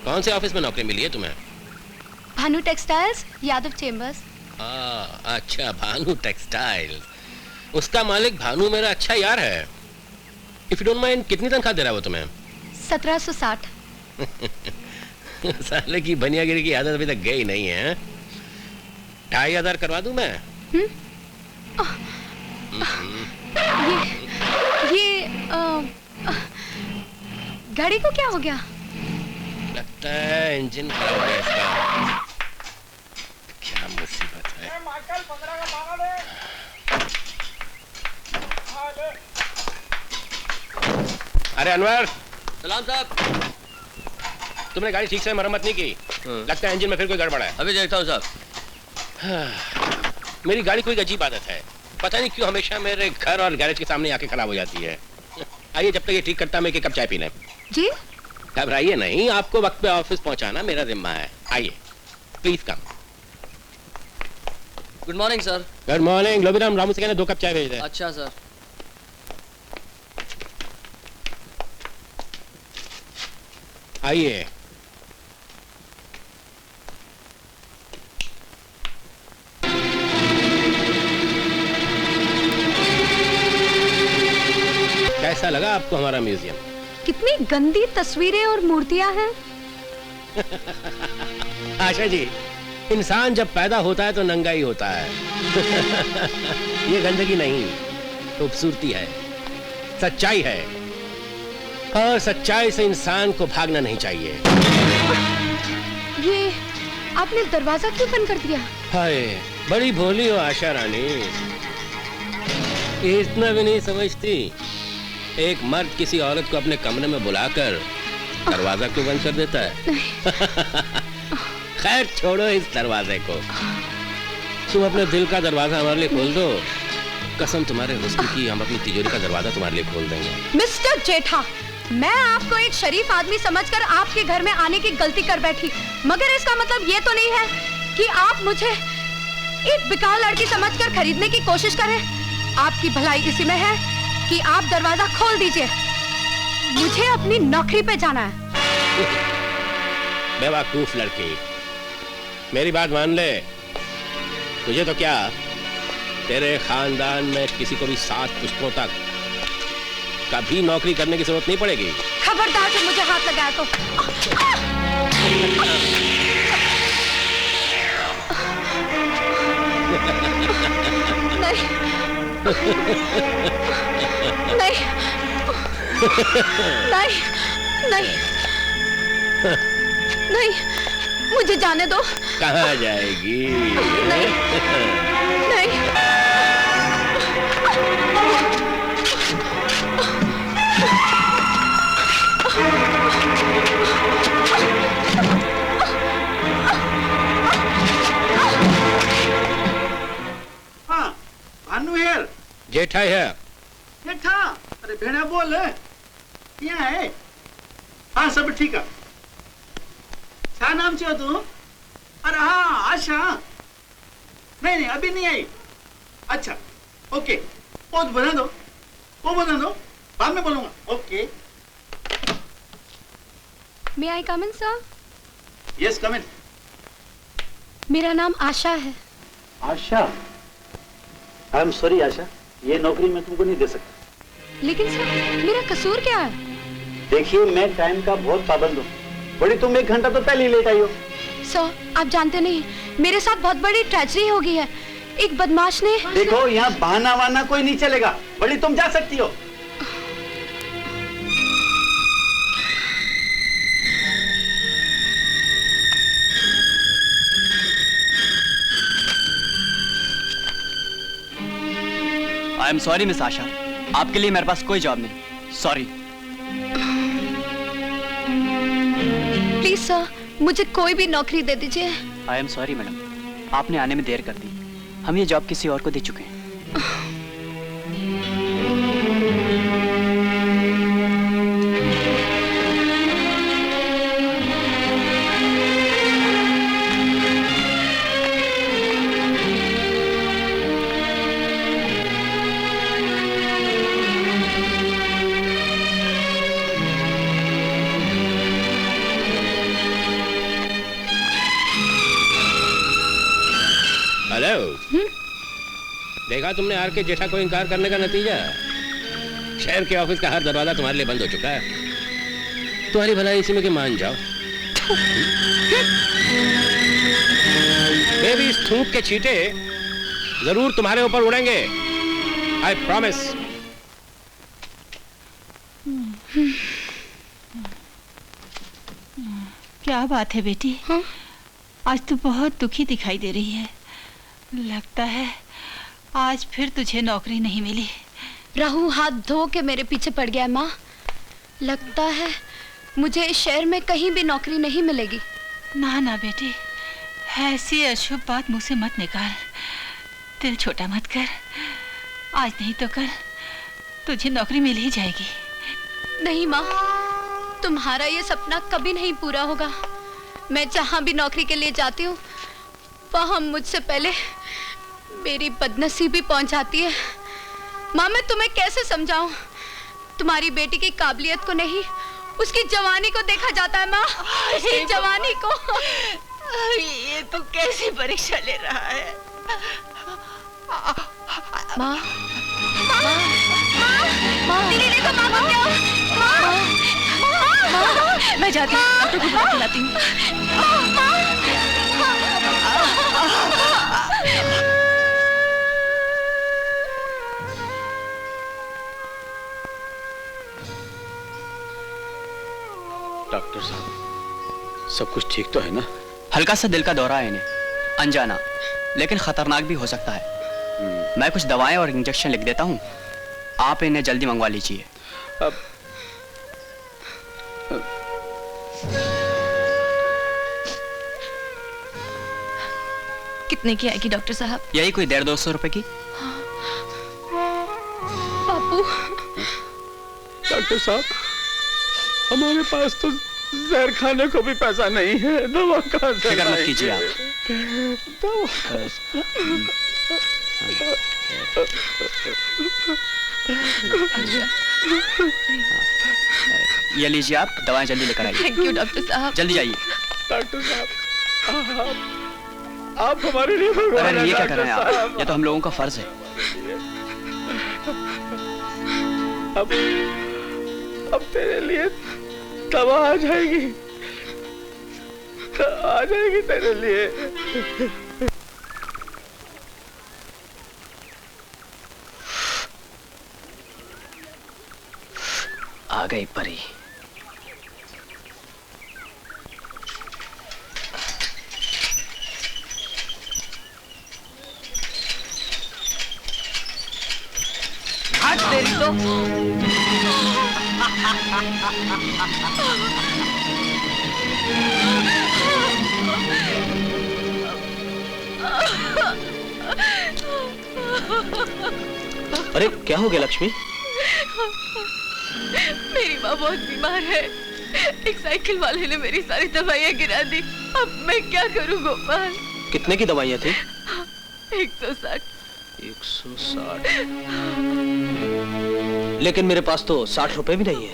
कौन से ऑफिस में नौकरी मिली है तुम्हें? Bhanu textiles, Yadav chambers. अच्छा, भानु टेक्सटाइल। उसका मालिक भानु मेरा अच्छा यार है। इफ यू डोंट माइंड, कितनी तनख्वाह दे रहा है वो तुम्हें? 1760। साले की बनियागिरी की आदत अभी तक गई नहीं है। 2500 करवा दूं मैं? गाड़ी को क्या हो गया? लगता है इंजन खराब है इसका। क्या मुसीबत है। अरे अनवर। सलाम साहब। तुमने गाड़ी ठीक से मरम्मत नहीं की। लगता है इंजन में फिर कोई गड़बड़ है। अभी देखता हूँ साहब। मेरी गाड़ी कोई अजीब आदत है, पता नहीं क्यों हमेशा मेरे घर और गैरेज के सामने आके खराब हो जाती है। आइए जब तक ये ठीक करता मैं एक कप चाय पी लें। जी? घबराइए नहीं, आपको वक्त पे ऑफिस पहुंचाना मेरा जिम्मा है। आइए please come. Good morning sir. Good morning. Lobiram, Ramu से कहना 2 कप चाय भेज दे। अच्छा सर। आइए। कैसा लगा आपको हमारा म्यूजियम? कितनी गंदी तस्वीरें और मूर्तियां हैं। आशा जी, इंसान जब पैदा होता है तो नंगा ही होता है। ये गंदगी नहीं, खूबसूरती है, सच्चाई है, और सच्चाई से इंसान को भागना नहीं चाहिए। ये आपने दरवाजा क्यों बंद कर दिया? हाय, बड़ी भोली हो आशा रानी, ये इतना भी नहीं समझती। एक मर्द किसी औरत को अपने कमरे में बुलाकर दरवाजा क्यों बंद कर देता है? खैर छोड़ो इस दरवाजे को, तुम अपने दिल का दरवाजा हमारे लिए खोल दो। कसम तुम्हारे हुस्न की, हम अपनी तिजोरी का दरवाजा तुम्हारे लिए खोल देंगे। मिस्टर जेठा, मैं आपको एक शरीफ आदमी समझकर आपके घर में आने की गलती कर बैठी, मगर इसका मतलब ये तो नहीं है कि आप मुझे एक बिकाऊ लड़की समझकर खरीदने की कोशिश करें। आपकी भलाई इसी में है कि आप दरवाजा खोल दीजिए, मुझे अपनी नौकरी पे जाना है। बेवकूफ लड़की, मेरी बात मान ले। तुझे तो क्या, तेरे खानदान में किसी को भी 7 पुश्तों तक कभी नौकरी करने की जरूरत नहीं पड़ेगी। खबरदार से मुझे हाथ लगाया तो। नहीं नहीं नहीं नहीं नहीं, मुझे जाने दो। कहाँ जाएगी? नहीं नहीं। हाँ, भानु हेर। जेठा है। जेठा, अरे भेड़ा बोल, यहाँ है। हाँ सब ठीक है। क्या नाम चाहिए तू? अरे हाँ आशा। नहीं नहीं अभी नहीं आई। अच्छा ओके, वो बना दो, वो बना दो, बाद में बोलूंगा। Okay. May I come in, sir? Yes come in. मेरा नाम आशा है। आशा, आई एम सॉरी आशा, ये नौकरी मैं तुमको नहीं दे सकता। लेकिन सर मेरा कसूर क्या है? देखिए मैं टाइम का बहुत पाबंद हूँ। बड़ी तुम 1 घंटा तो पहले ही लेट आई हो। सर आप जानते नहीं, मेरे साथ बहुत बड़ी ट्रेजेडी हो गई है। एक बदमाश ने। देखो यहाँ बहाना वाना कोई नहीं चलेगा। बड़ी तुम जा सकती हो। आई एम सॉरी मिस आशा, आपके लिए मेरे पास कोई जवाब नहीं। सॉरी। प्लीज सर मुझे कोई भी नौकरी दे दीजिए। आई एम सॉरी मैडम, आपने आने में देर कर दी। हम ये जॉब किसी और को दे चुके हैं। हेलो, देखा तुमने आर के जेठा को इनकार करने का नतीजा? शहर के ऑफिस का हर दरवाजा तुम्हारे लिए बंद हो चुका है। तुम्हारी भलाई इसी में कि मान जाओ। बेबी, इस थूक के छींटे जरूर तुम्हारे ऊपर उड़ेंगे, आई प्रॉमिस। क्या बात है बेटी? आज तू बहुत दुखी दिखाई दे रही है। लगता है आज फिर तुझे नौकरी नहीं मिली। राहु हाथ धो के मेरे पीछे पड़ गया माँ। लगता है मुझे इस शहर में कहीं भी नौकरी नहीं मिलेगी। ना ना बेटी, ऐसी अशुभ बात मुंह से मत निकाल। दिल छोटा मत कर। आज नहीं तो कल तुझे नौकरी मिल ही जाएगी। नहीं माँ, तुम्हारा ये सपना कभी नहीं पूरा होगा। मैं जहाँ भी नौकरी के लिए जाती हूँ वहाँ मुझसे पहले मेरी बदनसीबी पहुँच जाती है। माँ, मैं तुम्हें कैसे समझाऊं? तुम्हारी बेटी की काबिलियत को नहीं, उसकी जवानी को देखा जाता है माँ। उसकी जवानी को। ये तू कैसी परीक्षा ले रहा है? माँ, दीदी देखो माँ को क्या? मैं जाती हूँ, डॉक्टर को बुला के लाती हूँ। डॉक्टर साहब, सब कुछ ठीक तो है ना? हल्का सा दिल का दौरा है इन्हें, अनजाना, लेकिन खतरनाक भी हो सकता है। मैं कुछ दवाएं और इंजेक्शन लिख देता हूँ, आप इन्हें जल्दी मंगवा लीजिए। अब कितने की आएगी डॉक्टर साहब? यही कोई 150-200 रुपए की। बापू। डॉक्टर साहब, हमारे पास तो जहर खाने को भी पैसा नहीं है। दवा कहाँ से फिक्र मत कीजिए आप। ये लीजिए, आप दवाएं जल्दी लेकर आइए। थैंक यू डॉक्टर साहब। जल्दी जाइए। डॉक्टर साहब, आप हमारे लिए भगवान अरे हैं। ये क्या कर रहे हैं आप? साहब। ये तो हम लोगों का फर्ज है। अब तेरे लिए दवा आ जाएगी, आ जाएगी तेरे लिए। आ गई परी। आज तेरी तो अरे क्या हो गया लक्ष्मी? मेरी माँ बहुत बीमार है। एक साइकिल वाले ने मेरी सारी दवाइयाँ गिरा दी। अब मैं क्या करूँ गोपाल? कितने की दवाइयाँ थी? 160। 160। लेकिन मेरे पास तो 60 रुपए भी नहीं है।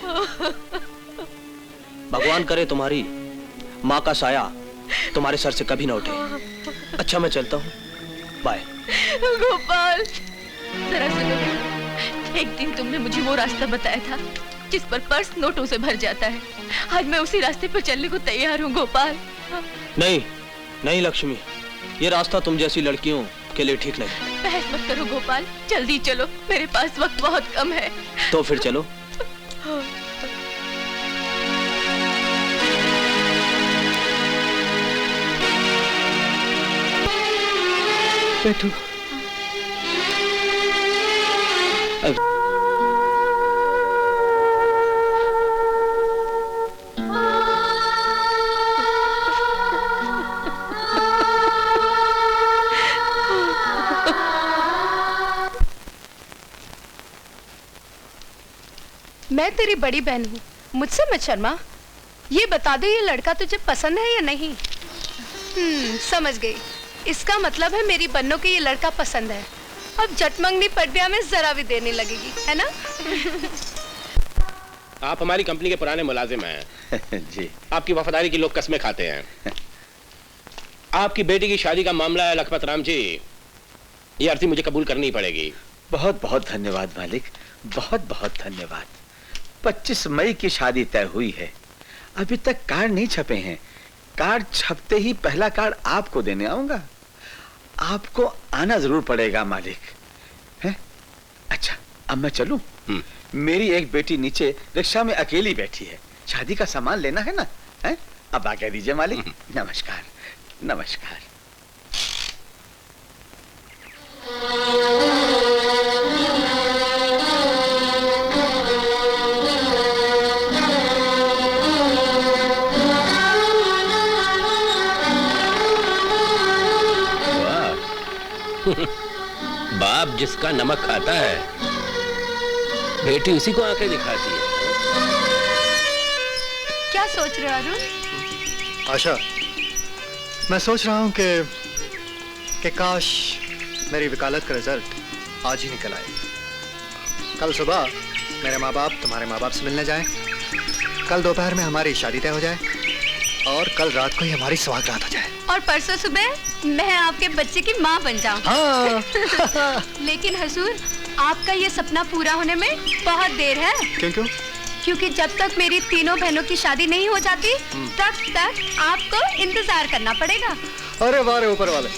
भगवान करे तुम्हारी माँ का साया तुम्हारे सर से कभी ना उठे। अच्छा मैं चलता हूँ, बाय। गोपाल जरा सुनो, एक दिन तुमने मुझे वो रास्ता बताया था जिस पर पर्स नोटों से भर जाता है। आज मैं उसी रास्ते पर चलने को तैयार हूँ गोपाल। नहीं नहीं लक्ष्मी, ये रास्ता तुम जैसी लड़कियों के लिए ठीक नहीं। बहस मत करो गोपाल, जल्दी चलो, मेरे पास वक्त बहुत कम है। तो फिर चलो। बैठो। मैं तेरी बड़ी बहन हूँ, मुझसे मत शर्मा। ये बता दे, ये लड़का तुझे पसंद है या नहीं? समझ गई। इसका मतलब है मेरी बन्नों को ये लड़का पसंद है। अब जटमंगनी पड्डिया में जरा भी देने लगेगी, है ना? आप हमारी कंपनी के पुराने मुलाजिम हैं। जी। आपकी वफादारी की लोग कस्में खाते हैं। आपकी बेटी की शादी का मामला है लखपत राम जी, ये अर्जी मुझे कबूल करनी ही पड़ेगी। बहुत बहुत धन्यवाद मालिक, बहुत बहुत धन्यवाद। 25 मई की शादी तय हुई है। अभी तक कार्ड नहीं छपे हैं। कार्ड छपते ही पहला कार्ड आपको देने आऊंगा। आपको आना जरूर पड़ेगा मालिक। है? अच्छा, अब मैं चलूं? मेरी एक बेटी नीचे रिक्शा में अकेली बैठी है, शादी का सामान लेना है ना। है? अब आज्ञा दीजिए मालिक। नमस्कार। नमस्कार। बाप जिसका नमक खाता है, बेटी उसी को आंखें दिखाती है। क्या सोच रहे हो अरुण? आशा, मैं सोच रहा हूँ कि काश मेरी वकालत का रिजल्ट आज ही निकल आए। कल सुबह मेरे माँ बाप तुम्हारे माँ बाप से मिलने जाएं, कल दोपहर में हमारी शादी तय हो जाए और कल रात को ही हमारी सुहागरात हो जाए। और परसों सुबह मैं आपके बच्चे की माँ बन जाऊं। हाँ। लेकिन हुजूर, आपका ये सपना पूरा होने में बहुत देर है। क्यों? क्योंकि जब तक मेरी तीनों बहनों की शादी नहीं हो जाती तब तक आपको इंतजार करना पड़ेगा। अरे वाह रे ऊपर वाले,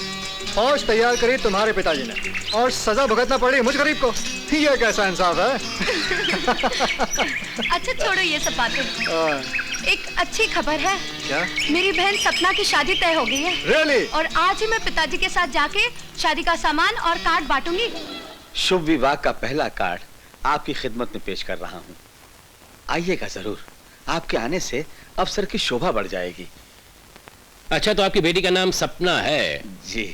फौज तैयार करी तुम्हारे पिताजी ने और सजा भुगतना पड़ी मुझ गरीब को। ये कैसा इंसाफ है? अच्छा छोड़ो ये सब बातें। एक अच्छी खबर है। क्या? मेरी बहन सपना की शादी तय हो गई है। Really? और आज ही मैं पिताजी के साथ जाके शादी का सामान और कार्ड बांटूंगी। शुभ विवाह का पहला कार्ड आपकी खिदमत में पेश कर रहा हूँ। आइएगा जरूर, आपके आने से अफसर की शोभा बढ़ जाएगी। अच्छा, तो आपकी बेटी का नाम सपना है? जी।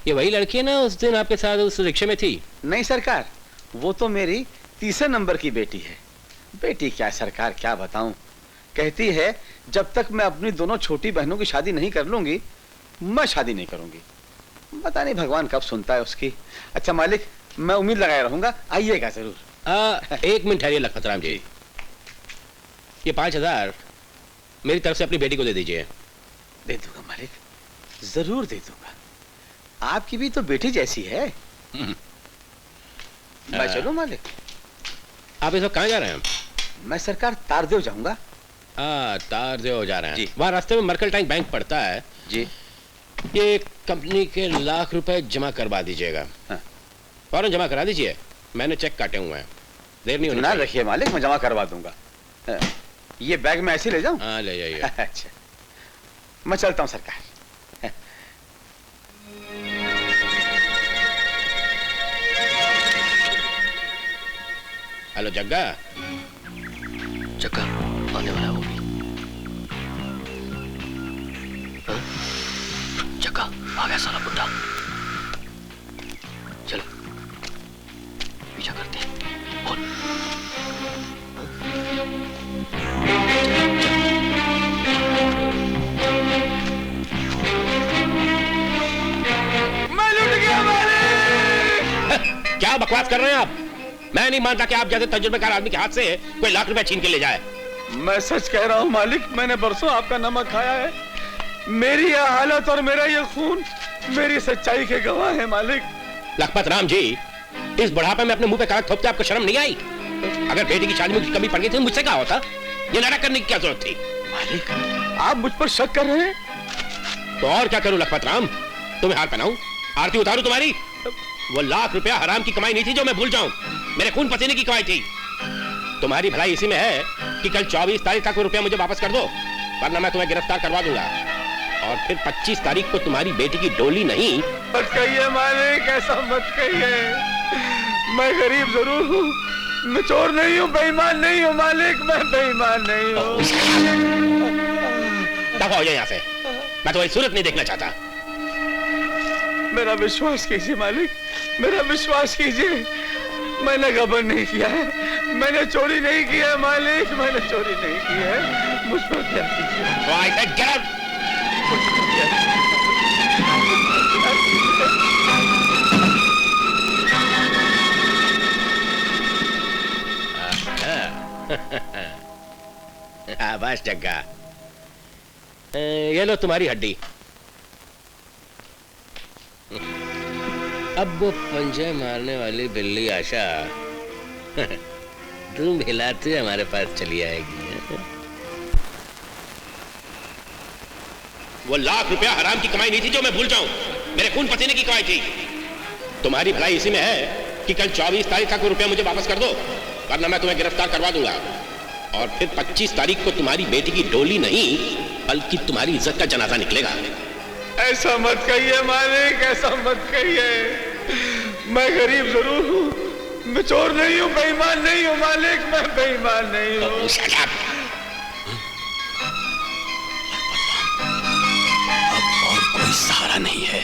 ये वही लड़की है ना उस दिन आपके साथ उस रिक्शे में थी? नहीं सरकार, वो तो मेरी तीसरे नंबर की बेटी है। बेटी क्या सरकार, क्या बताऊं। कहती है जब तक मैं अपनी दोनों छोटी बहनों की शादी नहीं कर लूंगी मैं शादी नहीं करूंगी। पता नहीं भगवान कब सुनता है उसकी। अच्छा मालिक, मैं उम्मीद लगाए रहूंगा, आइएगा जरूर। एक मिनट ठहरिए लखपत राम जी, ये 5,000 मेरी तरफ से अपनी बेटी को दे दीजिए। दे दूंगा मालिक, जरूर दे दूंगा। आपकी भी तो बेटी जैसी है। मैं चलूं मालिक? आप इस वक्त कहाँ जा रहे हैं? मैं सरकार तारदेव जाऊंगा। तारदेव जा रहे हैं। वहाँ रास्ते में मर्केंटाइन बैंक पड़ता है जी। ये कंपनी के लाख रुपए जमा करवा दीजिएगा। फौरन जमा करा दीजिए, मैंने चेक काटे हुए हैं। देर नहीं होनी ना रखिए मालिक, मैं जमा करवा दूंगा। ये बैग में ऐसे ले जाऊं? हाँ ले जाइए। अच्छा, मैं चलता हूँ सरकार। हेलो जग्गा। जग्गा आने वाला है वो भी। जग्गा आ गया साला बुड्ढा। चलो पीछा करते हैं। बोल। मैं लुट गया मालिक। क्या बकवास कर रहे हैं आप? मैं नहीं मानता कि आप जैसे तजुर्बेकार आदमी के हाथ से कोई लाख रुपए छीन के ले जाए। मैं सच कह रहा हूँ मालिक, मैंने बरसों आपका नमक खाया है। मेरी यह हालत और मेरा यह खून मेरी सच्चाई के गवाह है मालिक। लखपत राम जी, इस बुढ़ापे में अपने मुंह पे कागज थोपते आपको शर्म नहीं आई? अगर बेटी की शादी में कमी पड़ गई थी मुझसे क्या होता? ये नाटक करने की क्या जरूरत थी? मालिक, आप मुझ पर शक कर रहे हैं? तो और क्या करूं लखपत राम? तुम्हें हार पहनाऊं, आरती उतारूं तुम्हारी? वो लाख रुपया हराम की कमाई नहीं थी जो मैं भूल जाऊं, मेरे खून पसीने की कमाई थी। तुम्हारी भलाई इसी में है कि कल 24 तारीख तक वो रुपया मुझे वापस कर दो, वरना मैं तुम्हें गिरफ्तार करवा दूंगा। और फिर 25 तारीख को तुम्हारी बेटी की डोली नहीं। मत कहिए मालिक, ऐसा मत कहिए। मैं गरीब जरूर हूँ, मैं चोर नहीं हूँ, बेईमान नहीं हूँ मालिक, मैं बेईमान नहीं हूँ। दफा हो जाए यहाँ से, मैं तुम्हारी सूरत नहीं देखना चाहता। मेरा विश्वास कीजिए मालिक, मेरा विश्वास कीजिए। मैंने गबन नहीं किया है, मैंने चोरी नहीं की है मालिक, मैंने चोरी नहीं की है। मुझ पर क्या कीजिए? बस जग्गा, ये लो तुम्हारी हड्डी। अब वो पंजे मारने वाली बिल्ली आशा तुम हिलाते हमारे पास चली आएगी। वो लाख रुपया हराम की कमाई नहीं थी जो मैं भूल जाऊं, मेरे खून पसीने की कमाई थी। तुम्हारी भलाई इसी में है कि कल 24 तारीख तक वो रुपया मुझे वापस कर दो, वरना मैं तुम्हें गिरफ्तार करवा दूंगा। और फिर 25 तारीख को तुम्हारी बेटी की डोली नहीं बल्कि तुम्हारी इज्जत का जनाजा निकलेगा। ऐसा मत कहिए मालिक, ऐसा मत कहिए। मैं गरीब जरूर हूँ, मैं चोर नहीं हूँ, बेईमान नहीं हूँ मालिक, मैं बेईमान नहीं हूँ। अब और कोई सहारा नहीं है,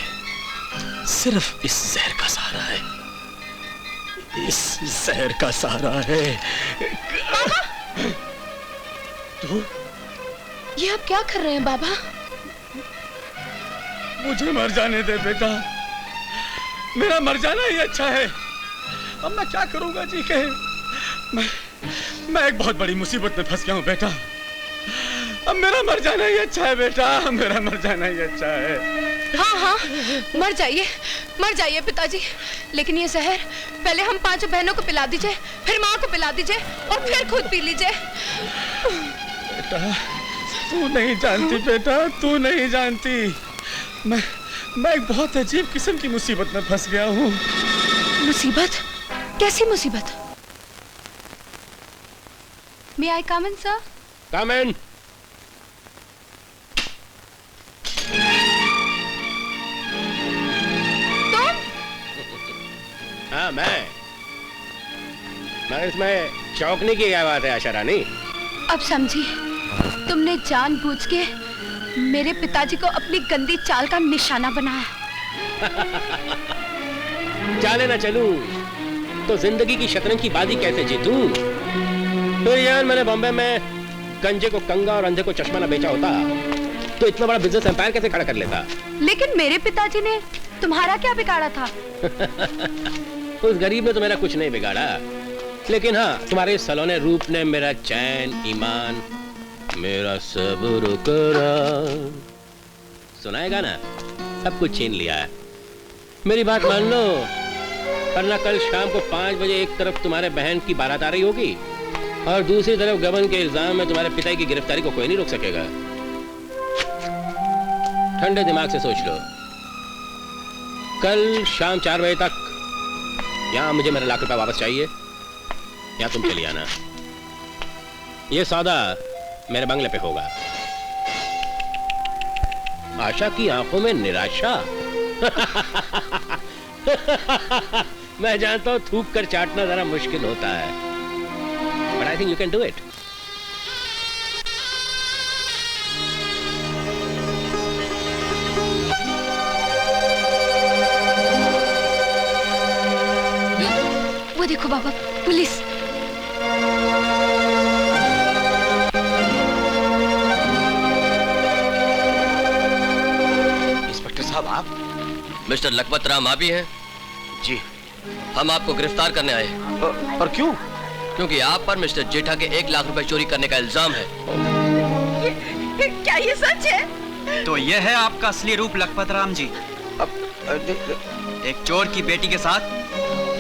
सिर्फ इस जहर का सहारा है, इस जहर का सहारा है। तो ये आप क्या कर रहे हैं बाबा? मुझे मर जाने दे बेटा, मेरा मर जाना ही अच्छा है। अब मैं क्या करूंगा जी के? मैं एक बहुत बड़ी मुसीबत में फंस गया हूँ बेटा। अब मेरा मर जाना ही अच्छा है बेटा, मेरा मर जाना ही अच्छा है। हाँ हाँ, मर जाइए पिताजी, लेकिन ये जहर पहले हम 5 बहनों को पिला दीजिए, फिर माँ को पिला दीजिए और फिर खुद पी लीजिए। बेटा तू नहीं जानती बेटा, तू नहीं जानती। मैं एक बहुत अजीब किस्म की मुसीबत में फंस गया हूँ। मुसीबत? कैसी मुसीबत? May I come in, sir? Come in. हाँ मैं इसमें चौंकने की क्या बात है आशा रानी? अब समझी, तुमने जानबूझ के मेरे पिताजी को अपनी गंदी चाल का निशाना बनाया। चाले ना चलूं तो जिंदगी की शतरंज की बाजी कैसे जीतूं? तो यार मैंने बॉम्बे में गंजे को कंगा और अंधे को चश्मा ना बेचा होता तो इतना बड़ा बिजनेस एम्पायर कैसे खड़ा कर लेता? लेकिन मेरे पिताजी ने तुम्हारा क्या बिगाड़ा था? उस गरीब ने तो मेरा कुछ नहीं बिगाड़ा, लेकिन हाँ तुम्हारे सलोने रूप ने मेरा चैन, ईमान, मेरा सब्र करा, सुनाएगा ना, सब कुछ छीन लिया है। मेरी बात मान लो, वरना कल शाम को 5 बजे एक तरफ तुम्हारे बहन की बारात आ रही होगी और दूसरी तरफ गबन के इल्जाम में तुम्हारे पिता की गिरफ्तारी को कोई नहीं रोक सकेगा। ठंडे दिमाग से सोच लो, कल शाम 4 बजे तक यहाँ मुझे मेरा लाख रुपया वापस चाहिए या तुम चली आना। ये सौदा मेरे बंगले पे होगा। आशा की आंखों में निराशा। मैं जानता हूं थूक कर चाटना जरा मुश्किल होता है, but I think you can do it. वो देखो बाबा, पुलिस। इंस्पेक्टर साहब आप? मिस्टर लखपत राम आप ही हैं? जी। हम आपको गिरफ्तार करने आए हैं। और क्यों? क्योंकि आप पर मिस्टर जेठा के 1 लाख रुपए चोरी करने का इल्जाम है। क्या ये सच है? तो ये है आपका असली रूप लखपत राम जी। एक चोर की बेटी के साथ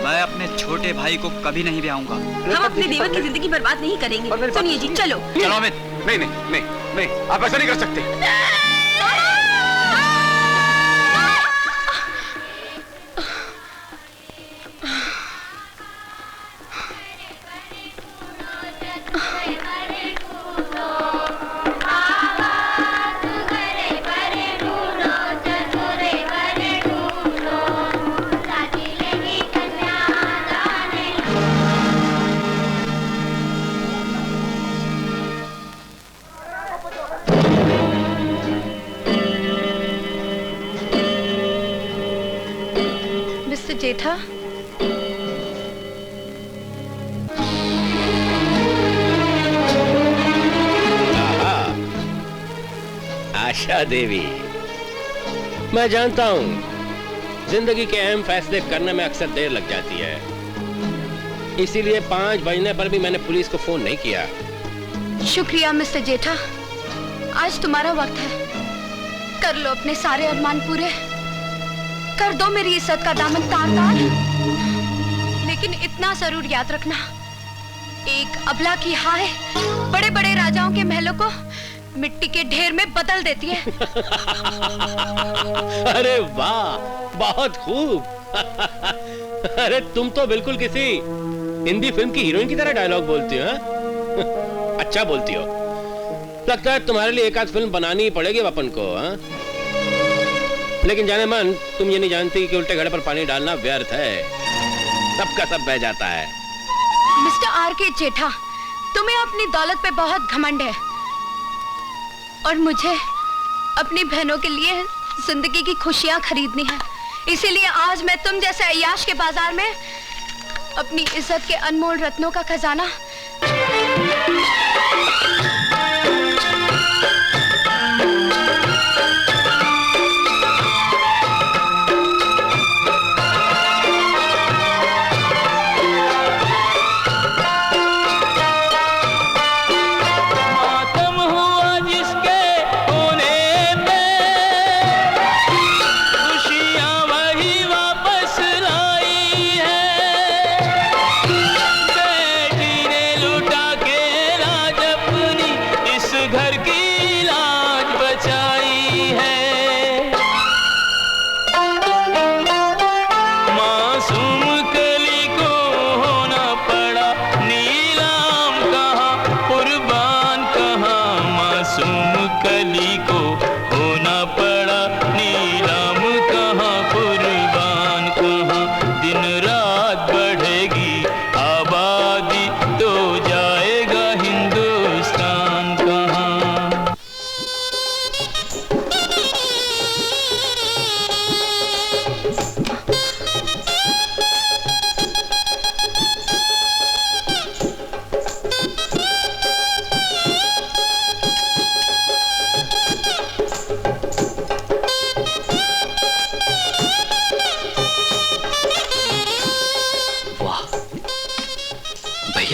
मैं अपने छोटे भाई को कभी नहीं ब्याहूंगा। हम अपने देवर की जिंदगी बर्बाद नहीं करेंगे। सुनिए जी, चलो। चलो अमित। नहीं नहीं नहीं नहीं, आप ऐसा नहीं कर सकते। जेठा, आशा देवी, मैं जानता हूं जिंदगी के अहम फैसले करने में अक्सर देर लग जाती है, इसीलिए 5 बजने पर भी मैंने पुलिस को फोन नहीं किया। शुक्रिया मिस्टर जेठा, आज तुम्हारा वक्त है। कर लो अपने सारे अरमान पूरे, कर दो मेरी इज्जत का दामन तार-तार। लेकिन इतना जरूर याद रखना, एक अबला की हाय बड़े बड़े राजाओं के महलों को मिट्टी के ढेर में बदल देती है। अरे वाह, बहुत खूब। अरे तुम तो बिल्कुल किसी हिंदी फिल्म की हीरोइन की तरह डायलॉग बोलती हो। अच्छा बोलती हो। लगता है तुम्हारे लिए एक आध फिल्म बनानी ही पड़ेगी अपन को। लेकिन जाने मन, तुम ये नहीं जानती कि उल्टे घड़े पर पानी डालना व्यर्थ है, सबका सब बह जाता है। मिस्टर आर के जेठा, तुम्हें अपनी दौलत पे बहुत घमंड है और मुझे अपनी बहनों के लिए जिंदगी की खुशियां खरीदनी है। इसीलिए आज मैं तुम जैसे अय्याश के बाजार में अपनी इज्जत के अनमोल रत्नों का खजाना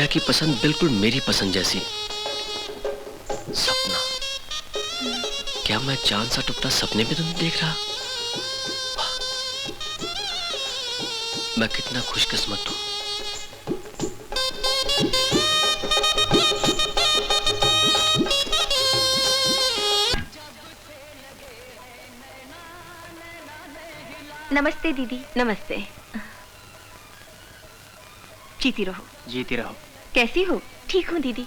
की पसंद बिल्कुल मेरी पसंद जैसी। सपना, क्या मैं चांद सा टुकड़ा सपने में तो नहीं देख रहा? मैं कितना खुशकिस्मत हूं। नमस्ते दीदी। नमस्ते। जीती रहो। जीती रहो। कैसी हो? ठीक हूँ दीदी।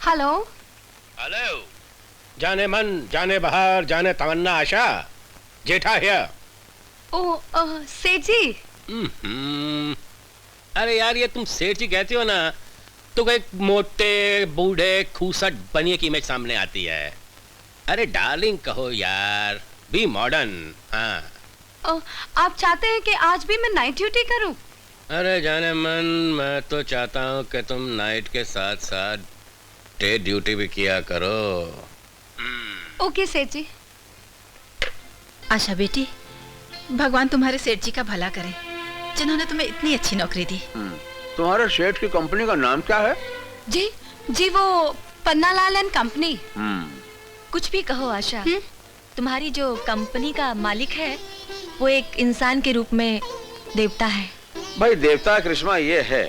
हेलो। हेलो। जाने मन, जाने बहार, जाने तमन्ना आशा, जेठा हियर। ओ सेठ जी। अरे यार, ये तुम सेठ जी कहती हो ना, तो एक मोटे बूढ़े खूसट बनिए की इमेज सामने आती है। अरे डार्लिंग कहो यार, बी मॉडर्न। हाँ, आप चाहते हैं कि आज भी मैं नाइट ड्यूटी करूं? अरे जाने मन, मैं तो चाहता हूँ कि तुम नाइट के साथ साथ डे ड्यूटी भी किया करो। ओके सेठ जी। आशा बेटी, भगवान तुम्हारे सेठ जी का भला करे, जिन्होंने तुम्हें इतनी अच्छी नौकरी दी। तुम्हारे सेठ की कंपनी का नाम क्या है? जी जी, वो पन्नालाल एंड कंपनी। कुछ भी कहो आशा, तुम्हारी जो कंपनी का मालिक है वो एक इंसान के रूप में देवता है। भाई देवता करिश्मा ये है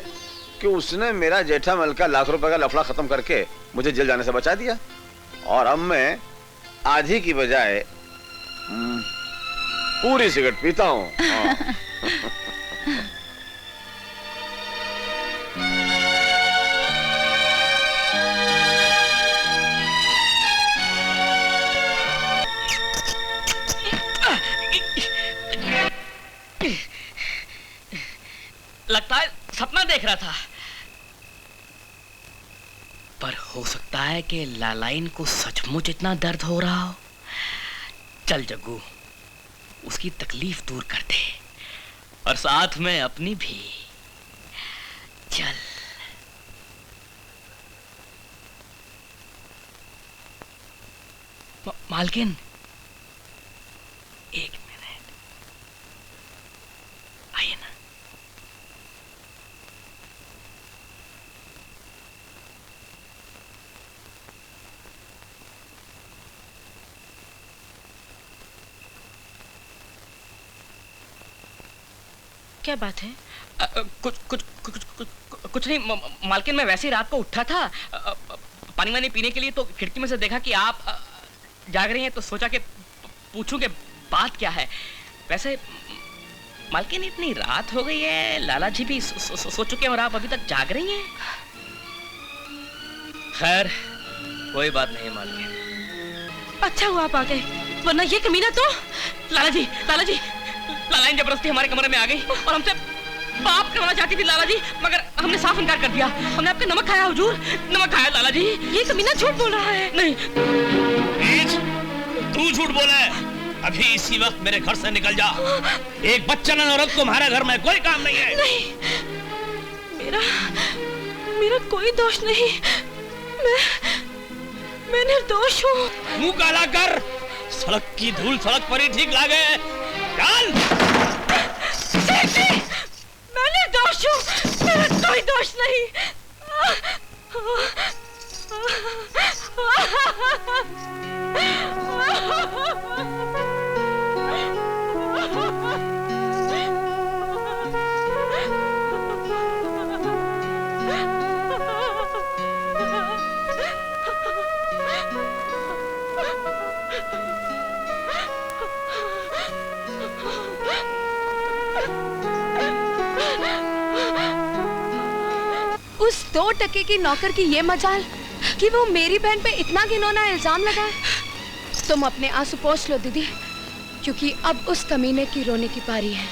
कि उसने मेरा जेठा मल का लाख रुपए का लफड़ा खत्म करके मुझे जेल जाने से बचा दिया, और अब मैं आधी की बजाय पूरी सिगरेट पीता हूँ। लगता है सपना देख रहा था, पर हो सकता है कि लालाइन को सचमुच इतना दर्द हो रहा हो। चल जग्गू, उसकी तकलीफ दूर कर दे और साथ में अपनी भी। चल। मालकिन, एक मिनट आइए ना। क्या बात है? कुछ नहीं मालकिन, मैं वैसे ही रात को उठा था पानी वानी पीने के लिए, तो खिड़की में से देखा कि आप जाग रही हैं, तो सोचा कि पूछूं कि बात क्या है। वैसे मालकिन इतनी रात हो गई है, लाला जी भी सो चुके हैं और आप अभी तक जाग रही हैं। खैर कोई बात नहीं मालकिन। अच्छा हुआ आप आ गए, वरना ये कमीना तो। लाला जी लाला जबरदस्ती हमारे कमरे में आ गई और हमसे बाप करवाना चाहती थी लाला जी, मगर हमने साफ इनकार कर दिया। हमने आपका नमक खाया हुजूर, नमक खाया लाला जी। ये कमीना झूठ बोल रहा है। नहीं तू झूठ बोला है। अभी इसी वक्त मेरे घर से निकल जा। एक बच्चा न औरत तुम्हारे घर में कोई काम नहीं है। नहीं, मेरा कोई दोष नहीं, मैं निर्दोष हूँ। मुंह काला कर, सड़क की धूल सड़क पर ही ठीक लागे। चल। मैं निर्दोष हूँ, मेरा कोई दोष नहीं। उस 2 टके की नौकर की ये मजाल कि वो मेरी बहन पे इतना घिनौना इल्जाम लगाए। तुम अपने आंसू पोंछ लो दीदी, क्योंकि अब उस कमीने की रोने की पारी है।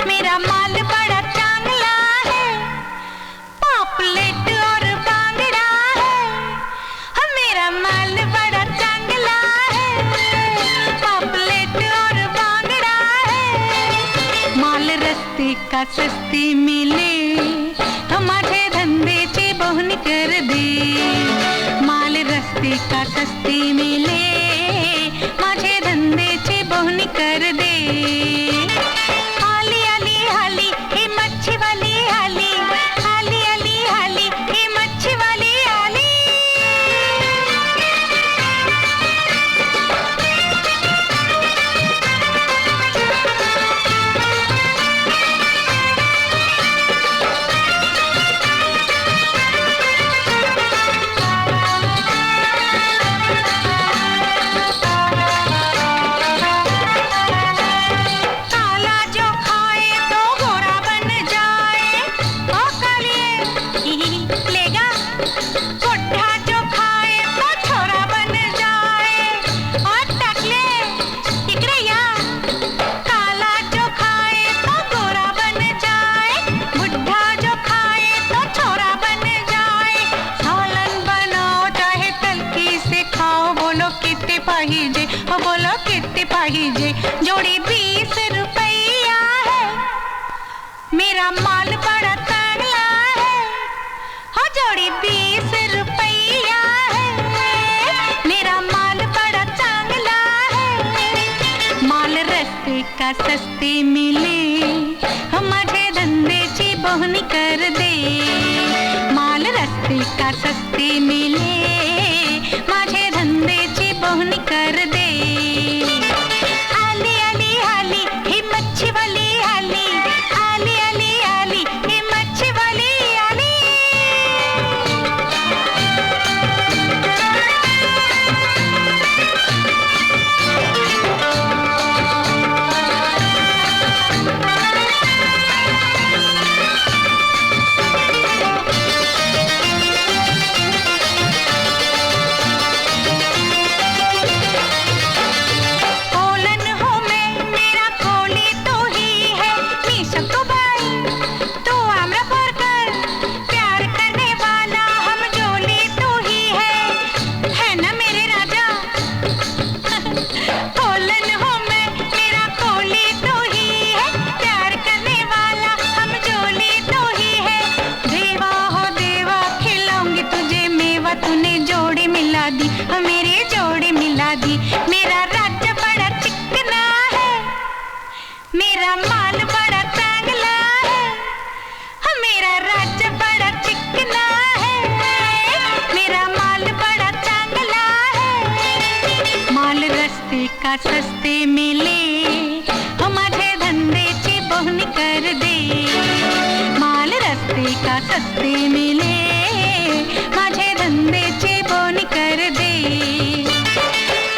मेरा माल बड़ा चांगला है, पापलेट और बांगड़ा है। मेरा माल बड़ा चांगला है, पापलेट और बांगड़ा है। माल रस्ते का सस्ती मिले, माझे धंदेची बोहनी कर दे। माल रस्ते का सस्ती मिले, माझे धंदेची बोहनी कर दे। जोड़ी 20 रुपया है, मेरा माल बड़ा चांगला है। हो जोड़ी 20 रुपया है, मेरा माल बड़ा चांगला है। माल रस्ते का सस्ते मिले, माझे धंदेची बोहनी कर दे। माल रस्ते का सस्ते मिले, माझे धंदेची बोहनी कर दे। सस्ते मिले हो माझे धंद्याची बोहनी कर दे माल रस्ते का सस्ते मिले माझे धंद्याची बोहनी कर दे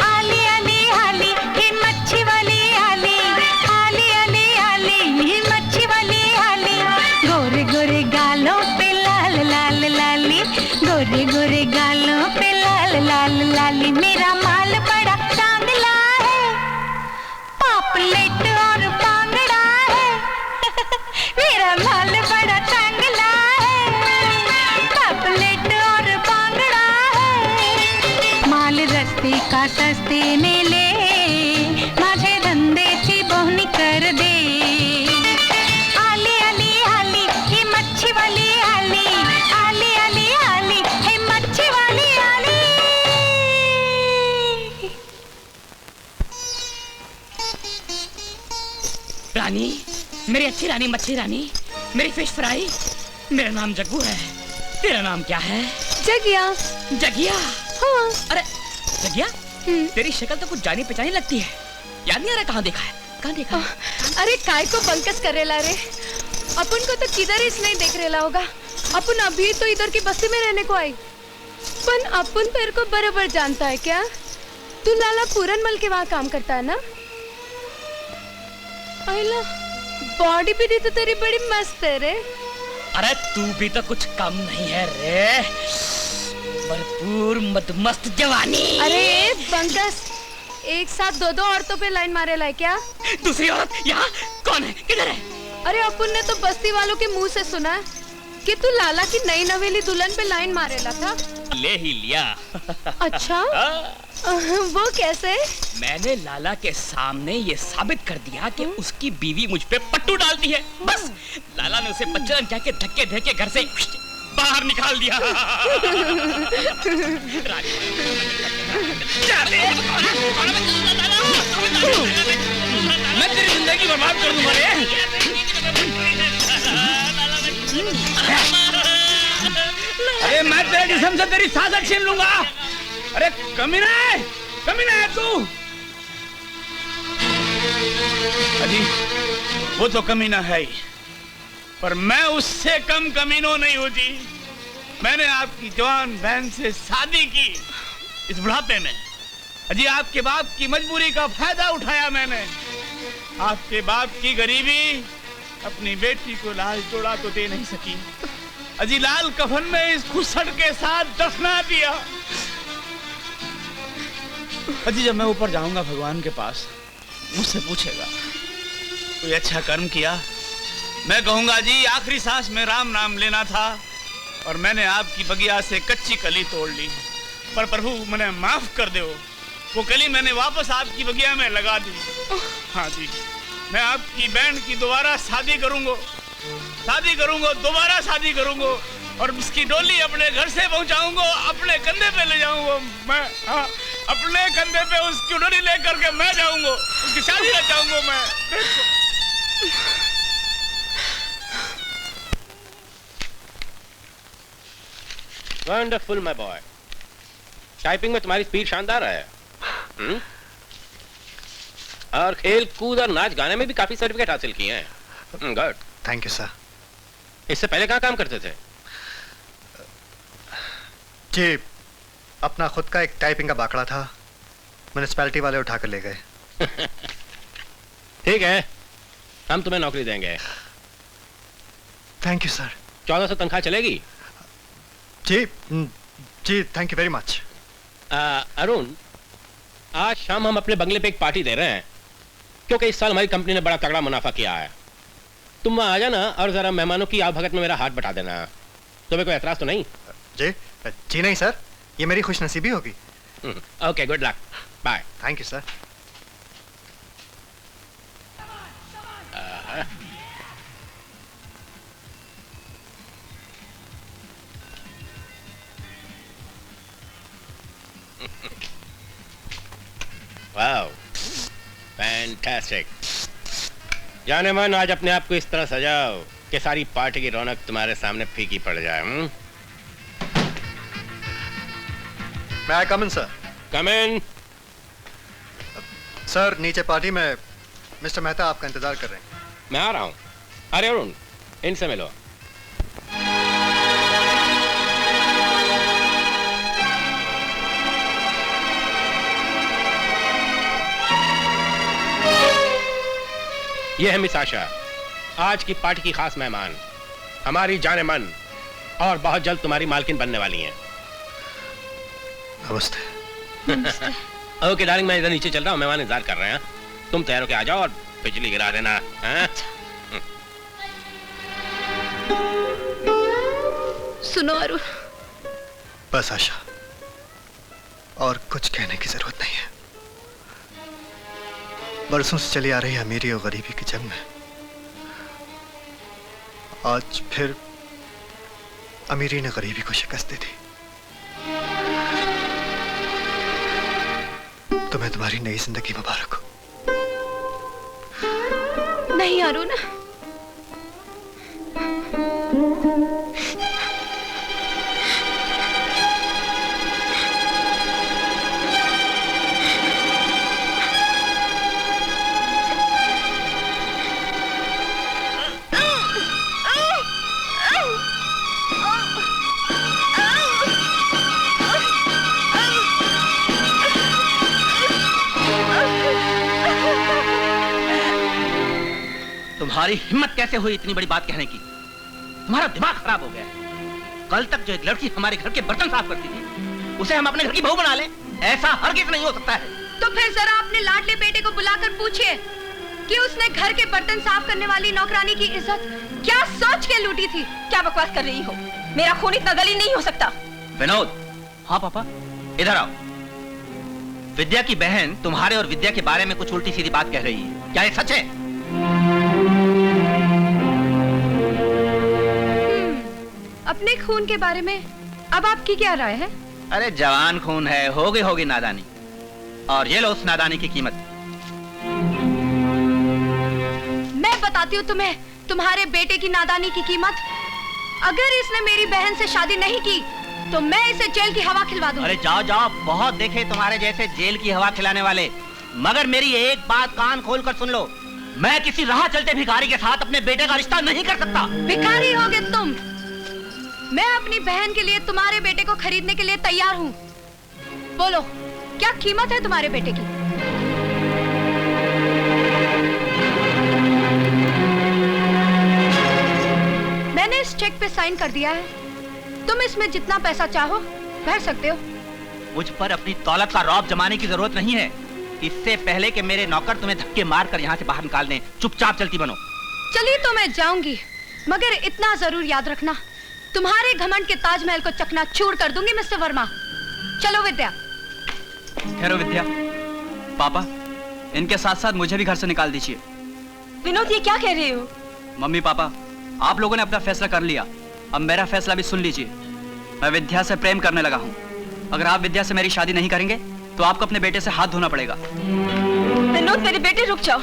आली आली आली ही मच्छी वाली आली आली आली आली ही मच्छी वाली आली गोरे गोरे गालों पे लाल लाल लाली गोरे गोरे गालों पे लाल लाल लाली मेरा माल बड़ा चांगला है पापलेट और बांगड़ा है मेरा माल बड़ा चांगला है पापलेट और बांगड़ा है माल रस्ते का सस्ते मिले माझे धंद्याची बोहनी कर दे आली आली आली ही मच्छी वाली आली आली आली आली ही मच्छी वाली आली रानी, मेरी अच्छी रानी, मच्छी रानी, मेरी फिश फ्राई। मेरा नाम जग्गू है। तेरा नाम क्या है? जगिया। जगिया? हाँ। अरे जगिया, तेरी शक्ल तो कुछ जानी पहचानी लगती है। याद नहीं आ रहा कहाँ देखा है? कहाँ देखा है? अरे काय को बंकस करेला रे, अपन को तो किधर इसलिए देख रेला होगा। अपन अभी तो इधर की बस्ती में रहने को आई, पर अपन तेरे को बराबर जानता है क्या? तू लाला पूरनमल के वहाँ काम करता है ना? अहिला, बॉडी भी दी तो तेरी बड़ी मस्त है रे। अरे तू भी तो कुछ कम नहीं है रे, भरपूर मदमस्त जवानी। अरे बंकस, एक साथ दो दो औरतों पे लाइन मारे ला क्या? दूसरी औरत यहाँ कौन है? किधर है? अरे अपन ने तो बस्ती वालों के मुंह से सुना है कि तू लाला की नई नवेली दुल्हन पे लाइन मारेला था। ले ही लिया। अच्छा? वो कैसे? मैंने लाला के सामने ये साबित कर दिया कि उसकी बीवी मुझ पे पट्टू डालती है। बस लाला ने उसे बच्चन जाके धक्के धक्के घर से बाहर निकाल दिया। मैं तेरी जिंदगी बर्बाद कर दूंगा रे। अरे मैं तेरे जिस्म से तेरी सांसें छीन लूंगा। अरे कमीना है तू। अजी वो तो कमीना है ही, पर मैं उससे कम कमीनों नहीं हूँ जी। मैंने आपकी जवान बहन से शादी की इस बुढ़ापे में। अजी आपके बाप की मजबूरी का फायदा उठाया मैंने। आपके बाप की गरीबी अपनी बेटी को लाल जोड़ा तो दे नहीं सकी। अजी लाल कफन में इस खुसड़ के साथ दफना दिया। अजी जब मैं ऊपर जाऊंगा भगवान के पास, मुझसे पूछेगा कोई अच्छा कर्म किया? मैं कहूंगा जी आखिरी सांस में राम नाम लेना था और मैंने आपकी बगिया से कच्ची कली तोड़ ली। पर प्रभु मैंने माफ कर दो, वो कली मैंने वापस आपकी बगिया में लगा दी। हाँ जी, मैं आपकी बहन की दोबारा शादी करूंगा, दोबारा शादी करूंगा और उसकी डोली अपने घर से पहुंचाऊंगा, अपने कंधे पे ले जाऊंगा मैं। हाँ, अपने कंधे पे उसकी डोली लेकर के मैं जाऊंगा, उसकी शादी रचाऊंगा मैं। वंडरफुल माय बॉय, टाइपिंग में तुम्हारी स्पीड शानदार है। और खेल कूद और नाच गाने में भी काफी सर्टिफिकेट हासिल किए हैं। Good, thank you sir. इससे पहले कहाँ काम करते थे? जी, अपना खुद का एक टाइपिंग का बाकड़ा था, म्युनिसिपैलिटी वाले उठा कर ले गए। ठीक है, हम तुम्हें नौकरी देंगे। Thank you sir. 1400 तनख्वाह चलेगी? जी जी, thank you very much. Arun, आज शाम हम अपने बंगले पे एक पार्टी दे रहे हैं, क्योंकि इस साल हमारी कंपनी ने बड़ा तगड़ा मुनाफा किया है। तुम वहाँ आ जाना और जरा मेहमानों की आवभगत में मेरा हाथ बटा देना। तुम्हें कोई एतराज तो नहीं? जी जी नहीं सर, ये मेरी खुशनसीबी होगी। Okay, good luck, bye. Thank you sir. Wow, fantastic. जाने मन, आज अपने आप को इस तरह सजाओ कि सारी पार्टी की रौनक तुम्हारे सामने फीकी पड़ जाए। May I come in, sir? Come in. Sir नीचे पार्टी में मिस्टर मेहता आपका इंतजार कर रहे हैं। मैं आ रहा हूँ। अरे अरुण, इनसे मिलो। ये है मिस आशा, आज की पार्टी की खास मेहमान, हमारी जाने मन और बहुत जल्द तुम्हारी मालकिन बनने वाली हैं। नमस्ते। ओके डार्लिंग, मैं इधर नीचे चल रहा हूँ, मेहमान इंतजार कर रहे हैं। तुम तैयार होके आ जाओ और बिजली गिरा देना। हाँ? सुनो अरुण, बस आशा, और कुछ कहने की जरूरत नहीं है। बरसों से चली आ रही अमीरी और गरीबी की जंग में आज फिर अमीरी ने गरीबी को शिकस्त दी थी। तुम्हें तुम्हारी नई जिंदगी मुबारक हो। नहीं अरुण, तुम्हारी हिम्मत कैसे हुई इतनी बड़ी बात कहने की? तुम्हारा दिमाग खराब हो गया है। कल तक जो एक लड़की हमारे घर के बर्तन साफ करती थी, उसे हम अपने घर की बहू बना लें? ऐसा हरगिज़ नहीं हो सकता है। तो फिर जरा अपने लाडले बेटे को बुलाकर पूछिए कि उसने घर के बर्तन साफ करने वाली नौकरानी की इज्जत क्या सोच के लूटी थी। क्या बकवास कर रही हो? मेरा खून इतना गली नहीं हो सकता। विनोद। हाँ पापा, इधर आओ। विद्या की बहन तुम्हारे और विद्या के बारे में कुछ उल्टी सीधी बात कह रही है, क्या ये सच है? अपने खून के बारे में अब आपकी क्या राय है? अरे जवान खून है, होगी नादानी, और ये लो उस नादानी की कीमत। मैं बताती हूँ तुम्हें तुम्हारे बेटे की नादानी की कीमत। अगर इसने मेरी बहन से शादी नहीं की तो मैं इसे जेल की हवा खिलवा दूंगी। अरे जाओ जाओ, बहुत देखे तुम्हारे जैसे जेल की हवा खिलाने वाले, मगर मेरी एक बात कान खोलकर सुन लो, मैं किसी राह चलते भिखारी के साथ अपने बेटे का रिश्ता नहीं कर सकता। भिखारी होगे तुम। मैं अपनी बहन के लिए तुम्हारे बेटे को खरीदने के लिए तैयार हूँ। बोलो, क्या कीमत है तुम्हारे बेटे की? मैंने इस चेक पे साइन कर दिया है। तुम इसमें जितना पैसा चाहो भर सकते हो। मुझ पर अपनी दौलत का रौब जमाने की जरूरत नहीं है। इससे पहले कि मेरे नौकर तुम्हें धक्के मारकर यहाँ से बाहर निकाल दें, चुपचाप चलती बनो। चलिए तो मैं जाऊंगी, मगर इतना जरूर याद रखना, तुम्हारे घमंड के ताजमहल को चकनाचूर कर दूंगी मिस्टर वर्मा। चलो विद्या। ठहरो विद्या। पापा, इनके साथ साथ मुझे भी घर से निकाल दीजिए। विनोद, ये क्या कह रहे हो? मम्मी पापा, आप लोगों ने अपना फैसला कर लिया, अब मेरा फैसला भी सुन लीजिए। मैं विद्या से प्रेम करने लगा हूँ। अगर आप विद्या से मेरी शादी नहीं करेंगे तो आपको अपने बेटे से हाथ धोना पड़ेगा। विनोद, मेरे बेटे रुक जाओ।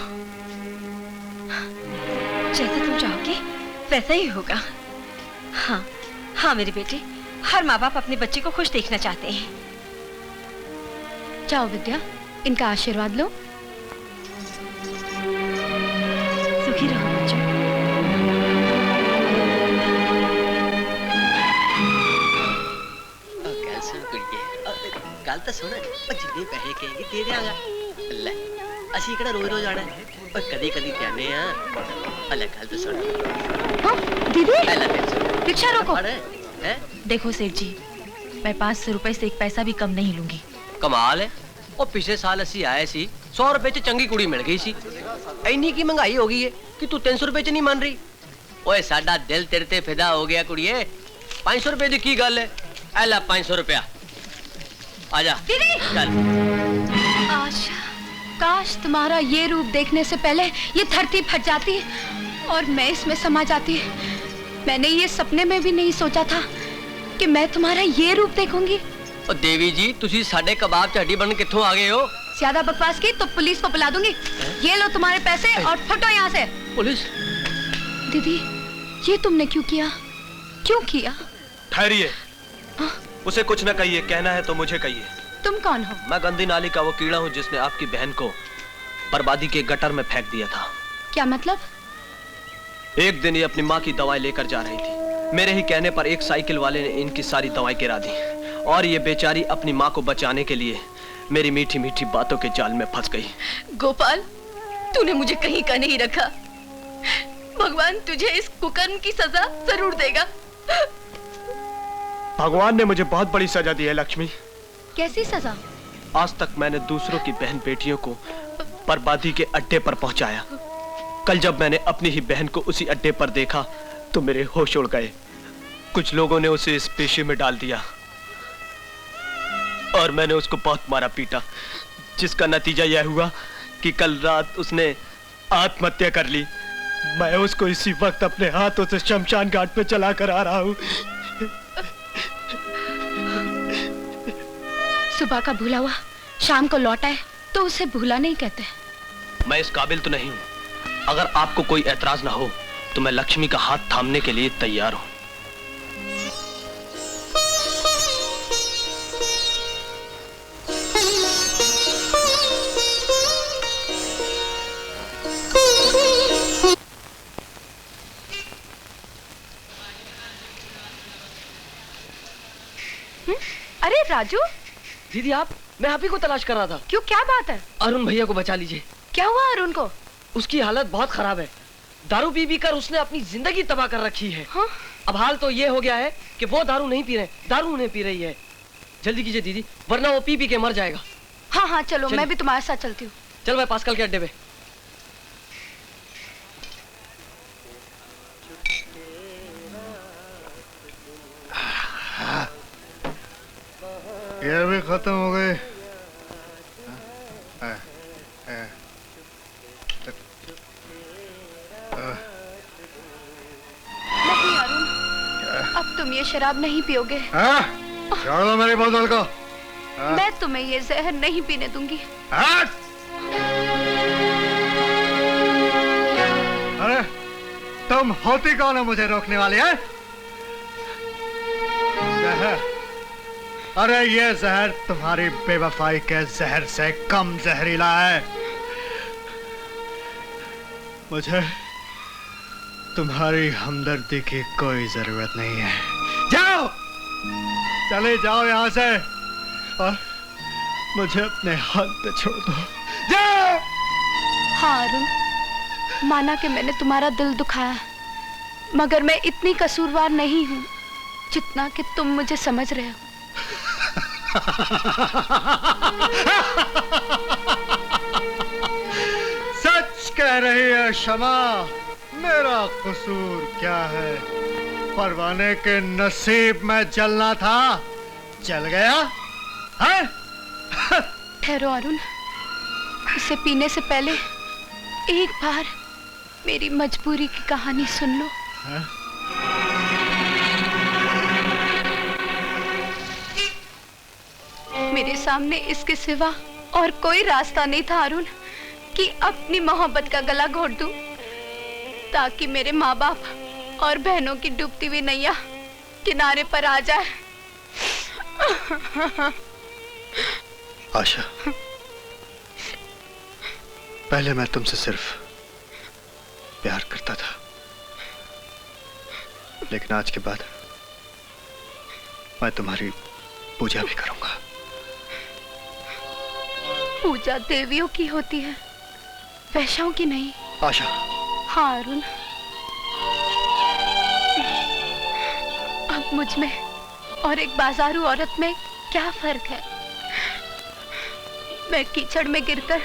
जैसा तुम चाहोगे वैसा ही होगा। हाँ हाँ मेरे बेटे, हर माँ बाप अपने बच्चे को खुश देखना चाहते हैं। जाओ विद्या, इनका आशीर्वाद लो। सुखी रहो बच्चों। गल तो सुन, जिन्ने पैसे कहेंगे दे देंगा। ले, असी इकड़ा रोज रोज आना है, पर कदी कदी कहने आ। अल्लाह गल तो सुन। दीदी, रिक्शा रोको। देखो सेठ जी, मैं 500 रुपए से एक पैसा भी कम नहीं लूंगी। कमाल है, और पिछले साल असी आए सी 100 रुपए च चंगी कुड़ी मिल गई सी। इन्नी की महंगाई हो गई है कि तू 300 रुपए च नहीं मान रही। ओए साडा दिल तेरे ते फिदा हो गया कुड़िए। 500 रुपए की की गल है? ऐला 500 रुपया। आजा दीदी। चल। आशा, काश तुम्हारा ये रूप देखने से पहले ये धरती फट जाती और मैं इसमें समा जाती। मैंने ये सपने में भी नहीं सोचा था कि मैं तुम्हारा ये रूप देखूंगी। और देवी जी, तुसी साडे कबाब च हड्डी बन कित्थों आ गए हो? ज्यादा बकवास की तो पुलिस को बुला दूंगी। ये लो तुम्हारे पैसे और फटो यहाँ से। पुलिस? दीदी, ये तुमने क्यों किया? क्यों किया? ठहरिए, उसे कुछ न कहिए, कहना है तो मुझे कहिए। तुम कौन हो? मैं गंदी नाली का वो कीड़ा हूँ जिसने आपकी बहन को बर्बादी के गटर में फेंक दिया था। क्या मतलब? एक दिन ये अपनी माँ की दवाई लेकर जा रही थी। मेरे ही कहने पर एक साइकिल वाले ने इनकी सारी दवाई गिरा दी और ये बेचारी अपनी माँ को बचाने के लिए मेरी मीठी मीठी बातों के जाल में फंस गई। गोपाल, तूने मुझे कहीं का नहीं रखा। भगवान तुझे इस कुकर्म की सजा जरूर देगा। भगवान ने मुझे बहुत बड़ी सजा दी है लक्ष्मी। कैसी सजा? आज तक मैंने दूसरों की बहन बेटियों को बर्बादी के अड्डे पर पहुंचाया। कल जब मैंने अपनी ही बहन को उसी अड्डे पर देखा तो मेरे होश उड़ गए। कुछ लोगों ने उसे इस पेशे में डाल दिया और मैंने उसको बहुत मारा पीटा, जिसका नतीजा यह हुआ कि कल रात उसने आत्महत्या कर ली। मैं उसको इसी वक्त अपने हाथों से शमशान घाट पे चला कर आ रहा हूँ। सुबह का भूला हुआ शाम को लौटा है तो उसे भूला नहीं कहते। मैं इस काबिल तो नहीं हूँ। अगर आपको कोई ऐतराज ना हो तो मैं लक्ष्मी का हाथ थामने के लिए तैयार हूँ। अरे राजू। दीदी आप, मैं आप ही को तलाश कर रहा था। क्यों, क्या बात है? अरुण भैया को बचा लीजिए। क्या हुआ अरुण को? उसकी हालत बहुत खराब है। दारू पी कर उसने अपनी जिंदगी तबाह कर रखी है। हाँ? अब हाल तो ये हो गया है कि वो दारू नहीं पी रहे, दारू उन्हें पी रही है। जल्दी कीजिए दीदी, वरना वो पी के मर जाएगा। हाँ हाँ चलो, मैं भी तुम्हारे साथ चलती हूँ। चल भाई, पास्कल के अड्डे पे। ये भी खत्म हो गए। नहीं अरुण, अब तुम ये शराब नहीं पियोगे। छोड़ दो मेरी बोतल को। मैं तुम्हें ये जहर नहीं पीने दूंगी। अरे तुम होती कौन है मुझे रोकने वाली है? जहर? अरे ये जहर तुम्हारी बेवफाई के जहर से कम जहरीला है। मुझे तुम्हारी हमदर्दी की कोई जरूरत नहीं है। जाओ, चले जाओ यहाँ से और मुझे अपने हाथ पे छोड़ दो। जाओ। हाँ अरुण, माना कि मैंने तुम्हारा दिल दुखाया, मगर मैं इतनी कसूरवार नहीं हूँ जितना कि तुम मुझे समझ रहे हो। सच कह रही है शमा, मेरा कसूर क्या है? परवाने के नसीब में जलना था, जल गया है? ठहरो अरुण, इसे पीने से पहले एक बार मेरी मजबूरी की कहानी सुन लो। है? मेरे सामने इसके सिवा और कोई रास्ता नहीं था अरुण कि अपनी मोहब्बत का गला घोट दूं, ताकि मेरे माँ बाप और बहनों की डूबती हुई नैया किनारे पर आ जाए। आशा, पहले मैं तुमसे सिर्फ प्यार करता था, लेकिन आज के बाद मैं तुम्हारी पूजा भी करूंगा। पूजा देवियों की होती है, वैश्यों की नहीं। आशा। हाँ अरुण, अब मुझ में और एक बाजारू औरत में क्या फर्क है? मैं कीचड़ में गिरकर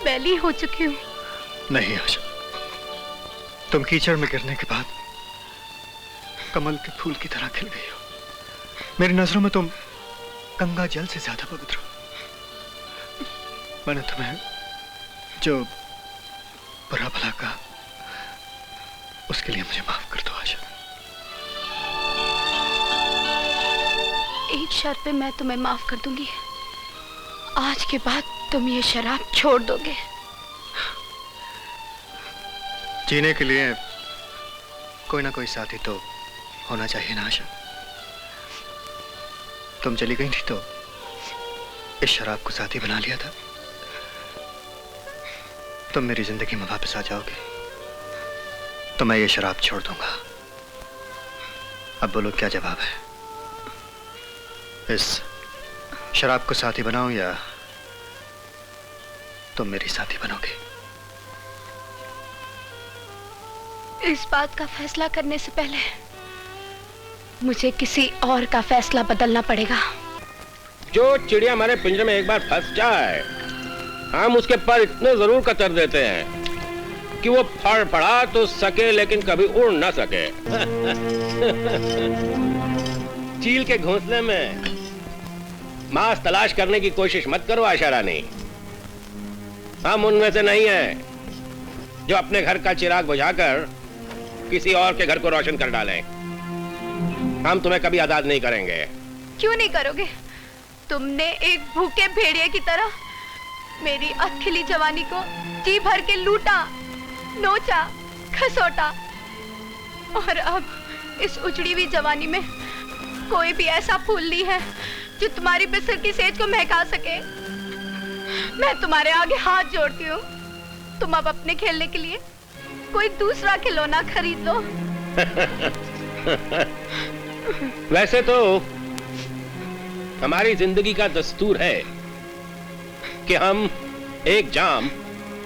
बैली हो चुकी हूँ। नहीं आशा, तुम कीचड़ में गिरने के बाद कमल के फूल की तरह खिल गई हो। मेरी नजरों में तुम गंगा जल से ज्यादा पवित्र हो। मैंने तुम्हें जो बुरा भला कहा, उसके लिए मुझे माफ कर दो आशा। एक शर्त पे मैं तुम्हें माफ कर दूंगी। आज के बाद तुम ये शराब छोड़ दोगे। जीने के लिए कोई ना कोई साथी तो होना चाहिए ना आशा। तुम चली गई थी तो इस शराब को साथी बना लिया था। तुम मेरी जिंदगी में वापस आ जाओगे तो मैं ये शराब छोड़ दूंगा। अब बोलो क्या जवाब है? इस शराब को साथी बनाऊं या तुम मेरी साथी बनोगे? इस बात का फैसला करने से पहले मुझे किसी और का फैसला बदलना पड़ेगा। जो चिड़िया हमारे पिंजरे में एक बार फंस जाए, हम उसके पर इतने जरूर कतर देते हैं कि वो फड़फड़ा तो सके लेकिन कभी उड़ ना सके। चील के घोंसले में मांस तलाश करने की कोशिश मत करो आशा रानी। हम उनमें से नहीं हैं जो अपने घर का चिराग बुझाकर किसी और के घर को रोशन कर डालें। हम तुम्हें कभी आजाद नहीं करेंगे। क्यों नहीं करोगे? तुमने एक भूखे भेड़िए की तरह मेरी अधखिली जवानी को जी भर के लूटा, नोचा, खसोटा, और अब इस उजड़ी हुई जवानी में कोई भी ऐसा फूल नहीं है जो तुम्हारी बिस्तर की सेज को महका सके। मैं तुम्हारे आगे हाथ जोड़ती हूँ, तुम अब अपने खेलने के लिए कोई दूसरा खिलौना खरीद लो। वैसे तो हमारी जिंदगी का दस्तूर है कि हम एक जाम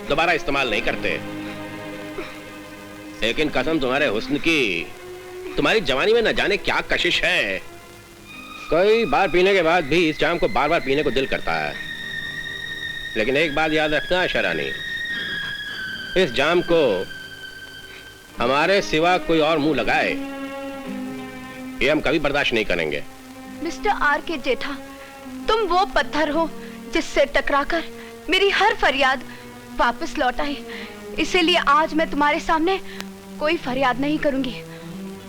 दोबारा इस्तेमाल नहीं करते, लेकिन कसम तुम्हारे हुस्न की, तुम्हारी जवानी में न जाने क्या कशिश है। कई बार पीने के बाद भी इस जाम को बार बार पीने को दिल करता है। लेकिन एक बात याद रखना आशा रानी, इस जाम को हमारे सिवा कोई और मुंह लगाए ये हम कभी बर्दाश्त नहीं करेंगे। मिस्टर आर के जेठा, तुम वो पत्थर हो जिससे टकराकर मेरी हर फरियाद वापस लौट आई। इसीलिए आज मैं तुम्हारे सामने कोई फरियाद नहीं करूंगी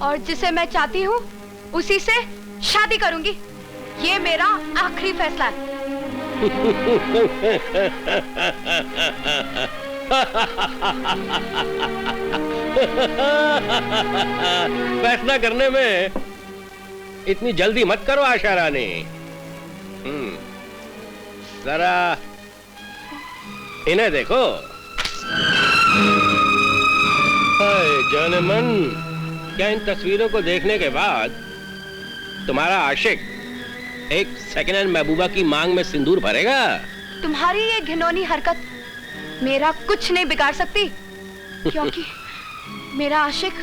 और जिसे मैं चाहती हूँ उसी से शादी करूंगी। ये मेरा आखिरी फैसला है। फैसला करने में इतनी जल्दी मत करो आशा रानी। जरा इन्हें देखो। जाने मन, क्या इन तस्वीरों को देखने के बाद तुम्हारा आशिक एक सेकेंड हैंड महबूबा की मांग में सिंदूर भरेगा? तुम्हारी ये घिनौनी हरकत मेरा कुछ नहीं बिगाड़ सकती, क्योंकि मेरा आशिक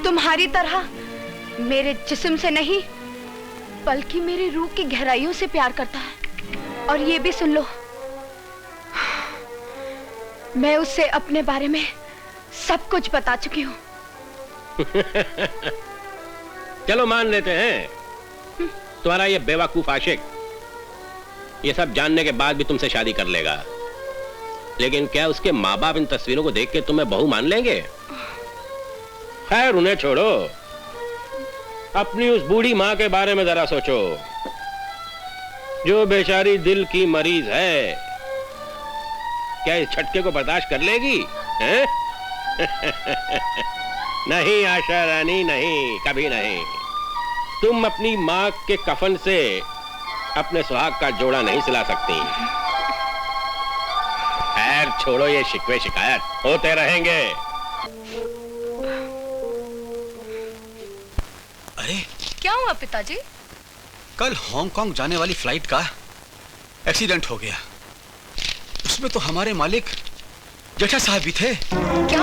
तुम्हारी तरह मेरे जिस्म से नहीं बल्कि मेरी रूह की गहराइयों से प्यार करता है। और ये भी सुन लो, मैं उससे अपने बारे में सब कुछ बता चुकी हूँ। चलो मान लेते हैं तुम्हारा ये बेवकूफ आशिक ये सब जानने के बाद भी तुमसे शादी कर लेगा, लेकिन क्या उसके माँ बाप इन तस्वीरों को देख के तुम्हें बहू मान लेंगे? खैर उन्हें छोड़ो, अपनी उस बूढ़ी माँ के बारे में जरा सोचो जो बेचारी दिल की मरीज है। क्या इस झटके को बर्दाश्त कर लेगी? हैं? नहीं आशा रानी, नहीं, कभी नहीं। तुम अपनी माँ के कफन से अपने सुहाग का जोड़ा नहीं सिला सकती। खैर छोड़ो ये शिकवे शिकायत, होते रहेंगे। अरे क्या हुआ पिताजी? कल हांगकांग जाने वाली फ्लाइट का एक्सीडेंट हो गया। उसमें तो हमारे मालिक जेठा साहब भी थे। क्या?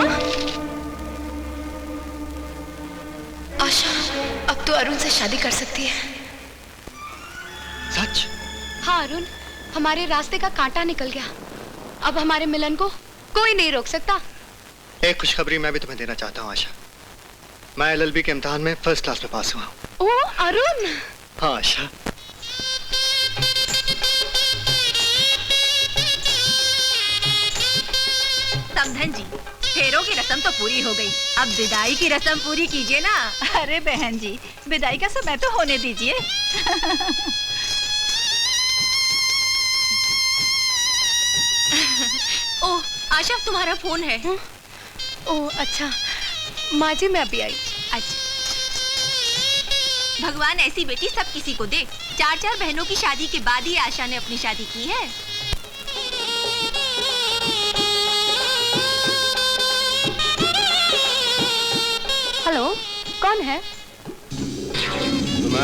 आशा अब तो अरुण से शादी कर सकती है। सच? हाँ अरुण, हमारे रास्ते का कांटा निकल गया। अब हमारे मिलन को कोई नहीं रोक सकता। एक खुशखबरी मैं भी तुम्हें देना चाहता हूँ आशा। मैं LLB के इम्तिहान में फर्स्ट क्लास में पास हुआ हूँ। ओ अरुण। हाँ आशा। समधन जी, फेरों की रस्म तो पूरी हो गई, अब विदाई की रस्म पूरी कीजिए ना। अरे बहन जी, विदाई का समय तो होने दीजिए। ओह आशा, तुम्हारा फोन है। ओह अच्छा, माँ जी मैं अभी आई। अच्छा, भगवान ऐसी बेटी सब किसी को दे। 4 बहनों की शादी के बाद ही आशा ने अपनी शादी की है।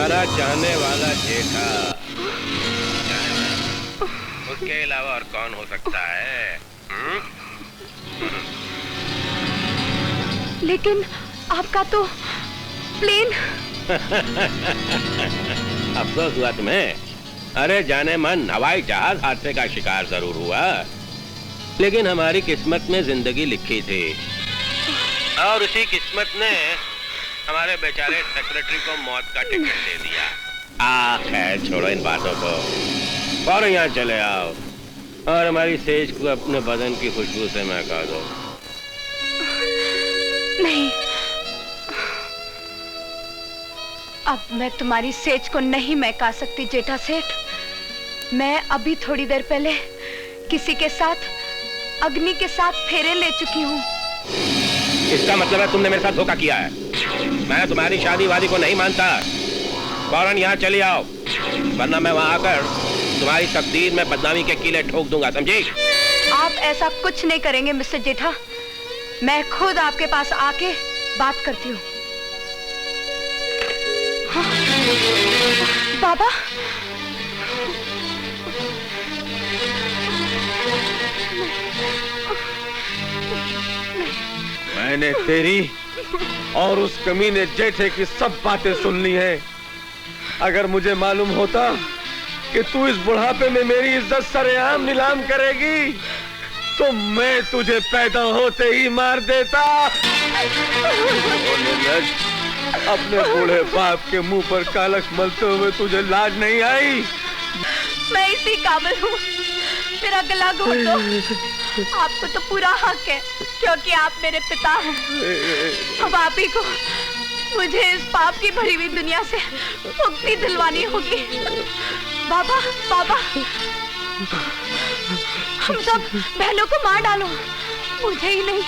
तुम्हारा चाहने वाला जेठा, उसके अलावा और कौन हो सकता है? लेकिन आपका तो प्लेन। अफसोस हुआ तुम्हें? अरे जाने मन हवाई जहाज हादसे का शिकार जरूर हुआ, लेकिन हमारी किस्मत में जिंदगी लिखी थी और उसी किस्मत ने हमारे बेचारे सेक्रेटरी को मौत का टिकट दे दिया। खैर छोड़ो इन बातों को, और यहाँ चले आओ और हमारी सेज को अपने बदन की खुशबू से महका दो। नहीं, अब मैं तुम्हारी सेज को नहीं महका सकती जेठा सेठ। मैं अभी थोड़ी देर पहले किसी के साथ, अग्नि के साथ फेरे ले चुकी हूँ। इसका मतलब है तुमने मेरे साथ धोखा किया है। मैं तुम्हारी शादी वादी को नहीं मानता। फौरन यहाँ चली आओ, वरना मैं वहाँ आकर तुम्हारी तकदीर में बदनामी के कीले ठोक दूंगा, समझी? आप ऐसा कुछ नहीं करेंगे मिस्टर जेठा। मैं खुद आपके पास आके बात करती हूँ। हाँ, बाबा। मैंने तेरी और उस कमीने जेठे की सब बातें सुन ली हैं। अगर मुझे मालूम होता कि तू इस बुढ़ापे में मेरी इज्जत सरेआम नीलाम करेगी, तो मैं तुझे पैदा होते ही मार देता। अपने बूढ़े बाप के मुंह पर कालख मलते हुए तुझे लाज नहीं आई? मैं इसी काबिल हूँ, मेरा गला घोट दो। आपको तो पूरा हक है, क्योंकि आप मेरे पिता हैं। अब आप ही को मुझे इस पाप की भरी हुई दुनिया से मुक्ति दिलवानी होगी। बाबा, बाबा, हम सब बहनों को मार डालो, मुझे ही नहीं,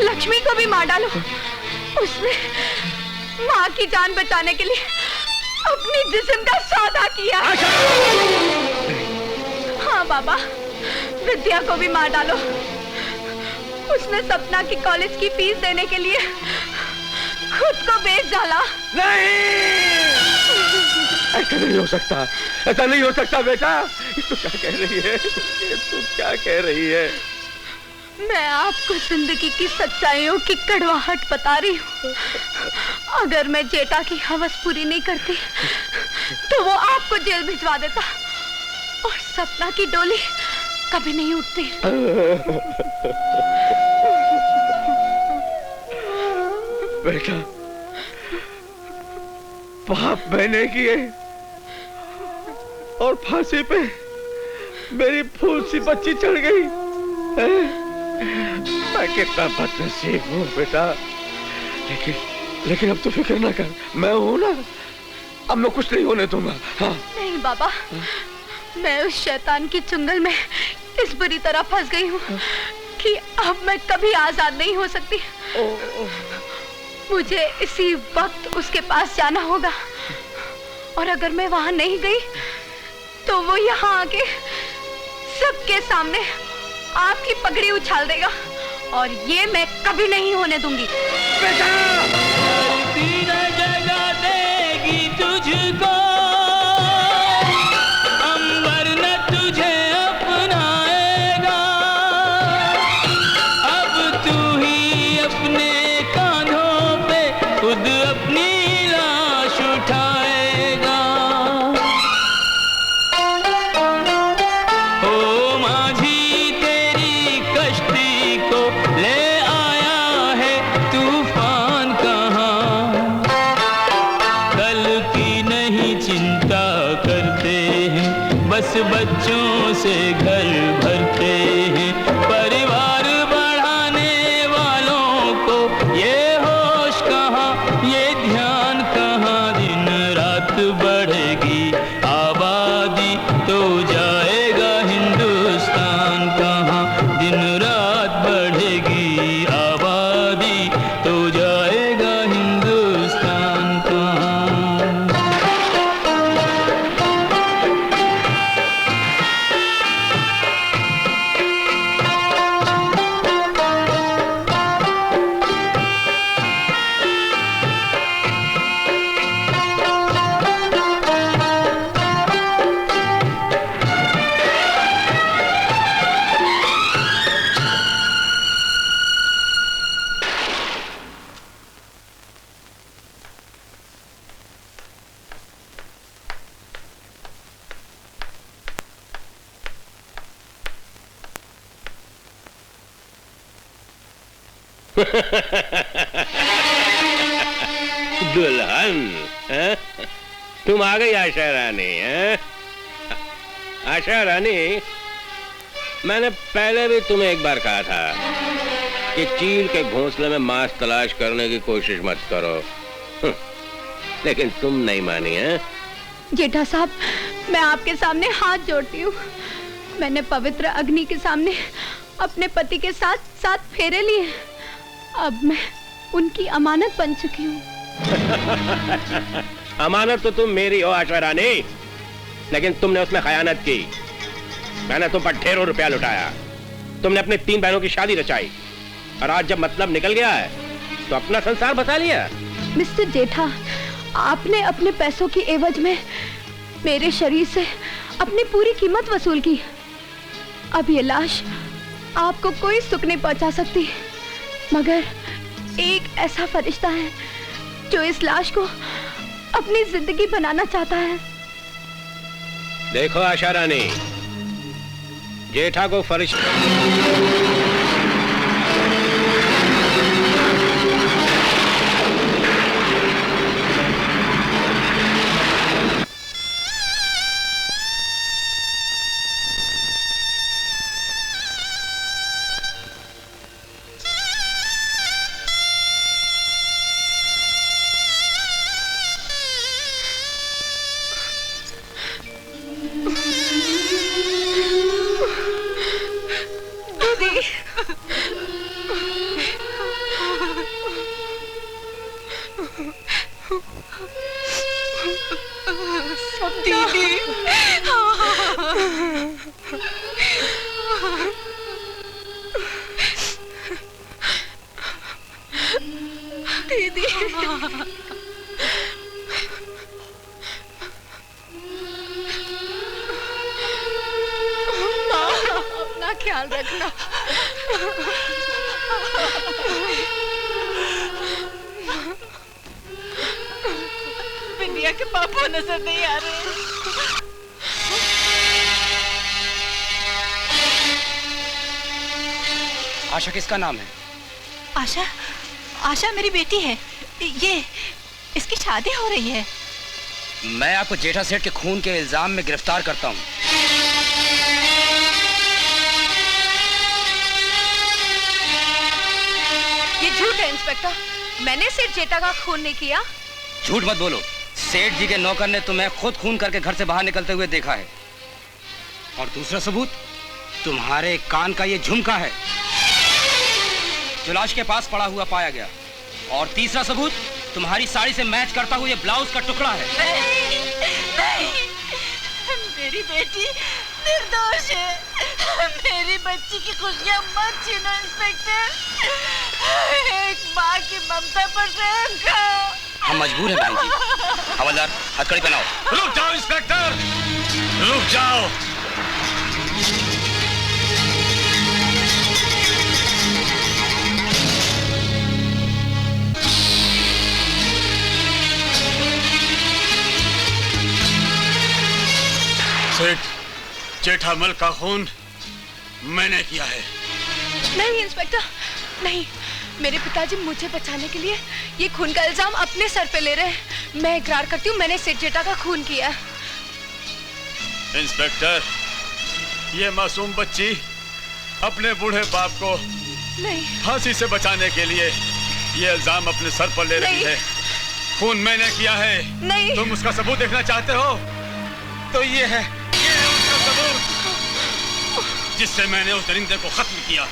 लक्ष्मी को भी मार डालो। उसने माँ की जान बचाने के लिए अपनी जिस्म का सौदा किया। हाँ बाबा, विद्या को भी मार डालो। उसने सपना की कॉलेज की फीस देने के लिए खुद को बेच डाला। नहीं, ऐसा नहीं हो सकता, ऐसा नहीं हो सकता बेटा। तू क्या कह रही है? तू क्या कह रही है? मैं आपको जिंदगी की सच्चाइयों की कड़वाहट बता रही हूँ। अगर मैं जेठा की हवस पूरी नहीं करती, तो वो आपको जेल भिजवा देता और सपना की डोली कभी नहीं उठती। बेटा, पाप मैंने किए और फांसी पे मेरी फूल सी बच्ची चढ़ गई। मैं कितना बदनसीब हूँ बेटा, लेकिन अब तो फिक्र ना कर, मैं हूँ ना, अब मैं कुछ नहीं होने दूंगा। हाँ। नहीं बाबा, मैं उस शैतान की चुंगल में इस बुरी तरह फंस गई हूँ कि अब मैं कभी आजाद नहीं हो सकती। मुझे इसी वक्त उसके पास जाना होगा, और अगर मैं वहां नहीं गई तो वो यहाँ आके सबके सामने आपकी पगड़ी उछाल देगा, और ये मैं कभी नहीं होने दूंगी। जगा देगी तुझको, अंबर न तुझे अपनाएगा। अब तू ही अपने कांधों पे खुद अपनी लाश उठाएगा। ओ माझी तेरी कश्ती को ले आया है तूफान कहाँ। कल की नहीं चिंता करते हैं, बस बच्चों से घर भरते हैं। परिवार बढ़ाने वालों को ये होश कहाँ, ये ध्यान कहाँ। दिन रात बढ़ेगी आबादी तो जाएगा हिंदुस्तान कहाँ। दिन रात बढ़ेगी दुल्हन, हैं? तुम आ गई आशा रानी, हैं? आशा रानी, मैंने पहले भी तुम्हें एक बार कहा था कि चील के घोंसले में मांस तलाश करने की कोशिश मत करो, लेकिन तुम नहीं मानी, हैं? जेठा साहब, मैं आपके सामने हाथ जोड़ती हूँ। मैंने पवित्र अग्नि के सामने अपने पति के साथ 7 फेरे लिए। अब मैं उनकी अमानत बन चुकी हूँ। अमानत तो तुम मेरी हो आशा रानी, लेकिन तुमने उसमें खयानत की। मैंने तुम पर ढेरों रुपया लुटाया, तुमने अपने 3 बहनों की शादी रचाई, और आज जब मतलब निकल गया है तो अपना संसार बचा लिया। मिस्टर जेठा, आपने अपने पैसों की एवज में मेरे शरीर से अपनी पूरी कीमत वसूल की। अब ये लाश आपको कोई सुख नहीं पहुंचा सकती, मगर एक ऐसा फरिश्ता है जो इस लाश को अपनी जिंदगी बनाना चाहता है। देखो आशा रानी, जेठा को फरिश्ता दीदी, अपना ख्याल रखना। बिंदिया के पापा नजर नहीं आ रहे। आशा किसका नाम है? आशा, आशा मेरी बेटी है। ये इसकी शादी हो रही है। मैं आपको जेठा सेठ के खून के इल्जाम में गिरफ्तार करता हूँ। ये झूठ है इंस्पेक्टर, मैंने सेठ जेठा का खून नहीं किया। झूठ मत बोलो, सेठ जी के नौकर ने तुम्हें खुद खून करके घर से बाहर निकलते हुए देखा है। और दूसरा सबूत तुम्हारे कान का ये झुमका है जो लाश के पास पड़ा हुआ पाया गया। और तीसरा सबूत तुम्हारी साड़ी से मैच करता हुआ ये ब्लाउज का टुकड़ा है। नहीं, नहीं, मेरी बेटी निर्दोष है। मेरी बच्ची की खुशियां मत छीनो इंस्पेक्टर। एक माँ की ममता पर रहम खाओ। हम मजबूर हैं बहन जी। हवलदार, हथकड़ी पहनाओ। रुक जाओ इंस्पेक्टर, रुक जाओ। सेठ जेठामल का खून मैंने किया है। नहीं इंस्पेक्टर, नहीं। मेरे पिताजी मुझे बचाने के लिए ये खून का इल्जाम अपने सर पे ले रहे हैं। मैं इकरार करती हूँ, मैंने सेठ जेठा का खून किया। इंस्पेक्टर, ये मासूम बच्ची अपने बूढ़े बाप को नहीं, फांसी से बचाने के लिए ये इल्जाम अपने सर पर ले रही है। खून मैंने किया है। नहीं। तुम उसका सबूत देखना चाहते हो तो ये है उसका सबूत, जिससे मैंने उस दरिंदे को खत्म किया।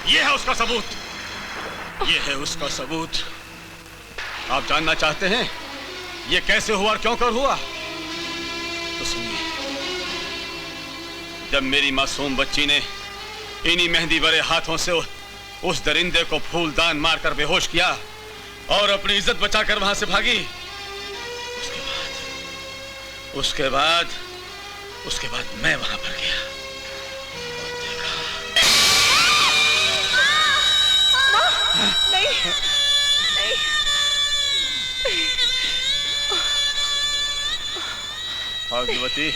ये है उसका सबूत, ये है उसका सबूत। आप जानना चाहते हैं ये कैसे हुआ और क्यों कर हुआ? तो सुनिए, जब मेरी मासूम बच्ची ने इन्हीं मेहंदी भरे हाथों से उस दरिंदे को फूलदान मारकर बेहोश किया और अपनी इज्जत बचाकर वहां से भागी, उसके बाद मैं वहां पर गया और देखा। नहीं, नहीं। भाग्यवती,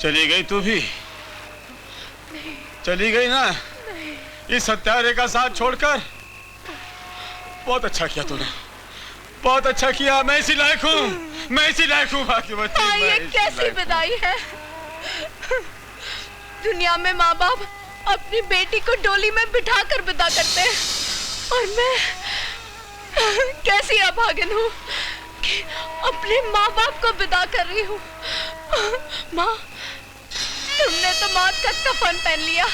चली गई तू भी? चली गई ना? इस हत्यारे का साथ छोड़कर। बहुत अच्छा किया तूने, बहुत अच्छा किया। मैं इसी लायक हूँ, मैं इसी लायक हूँ भाग्यवती। ये कैसी विदाई है? दुनिया में माँ बाप अपनी बेटी को डोली में बिठा कर विदा करते हैं, और मैं कैसी अभागन हूँ कि अपने माँ बाप को विदा कर रही हूँ। माँ, तुमने तो मौत का कफन पहन लिया,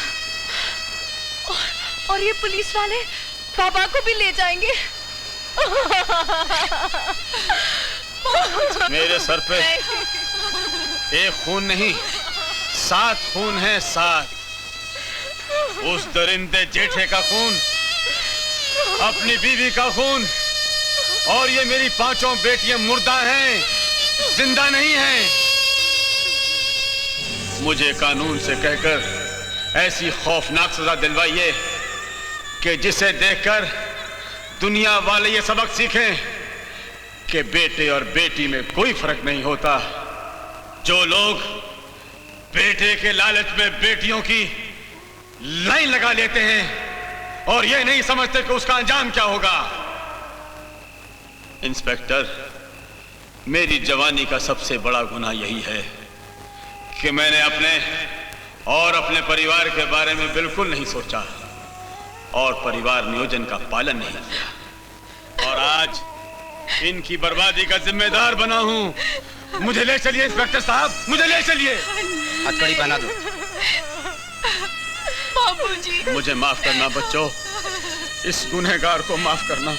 और ये पुलिस वाले बाबा को भी ले जाएंगे। मेरे सर पे एक खून नहीं, 7 खून है, 7। उस दरिंदे जेठे का खून, अपनी बीवी का खून, और ये मेरी 5 बेटियां मुर्दा हैं, जिंदा नहीं हैं। मुझे कानून से कहकर ऐसी खौफनाक सजा दिलवाइए कि जिसे देखकर दुनिया वाले ये सबक सीखें कि बेटे और बेटी में कोई फर्क नहीं होता। जो लोग बेटे के लालच में बेटियों की लाइन लगा लेते हैं और ये नहीं समझते कि उसका अंजाम क्या होगा। इंस्पेक्टर, मेरी जवानी का सबसे बड़ा गुनाह यही है कि मैंने अपने और अपने परिवार के बारे में बिल्कुल नहीं सोचा और परिवार नियोजन का पालन नहीं किया, और आज इनकी बर्बादी का जिम्मेदार बना हूं। मुझे ले चलिए इंस्पेक्टर साहब, मुझे ले चलिए। हथकड़ी पहना दो। बाबूजी, मुझे माफ करना बच्चों, इस गुनहगार को माफ करना।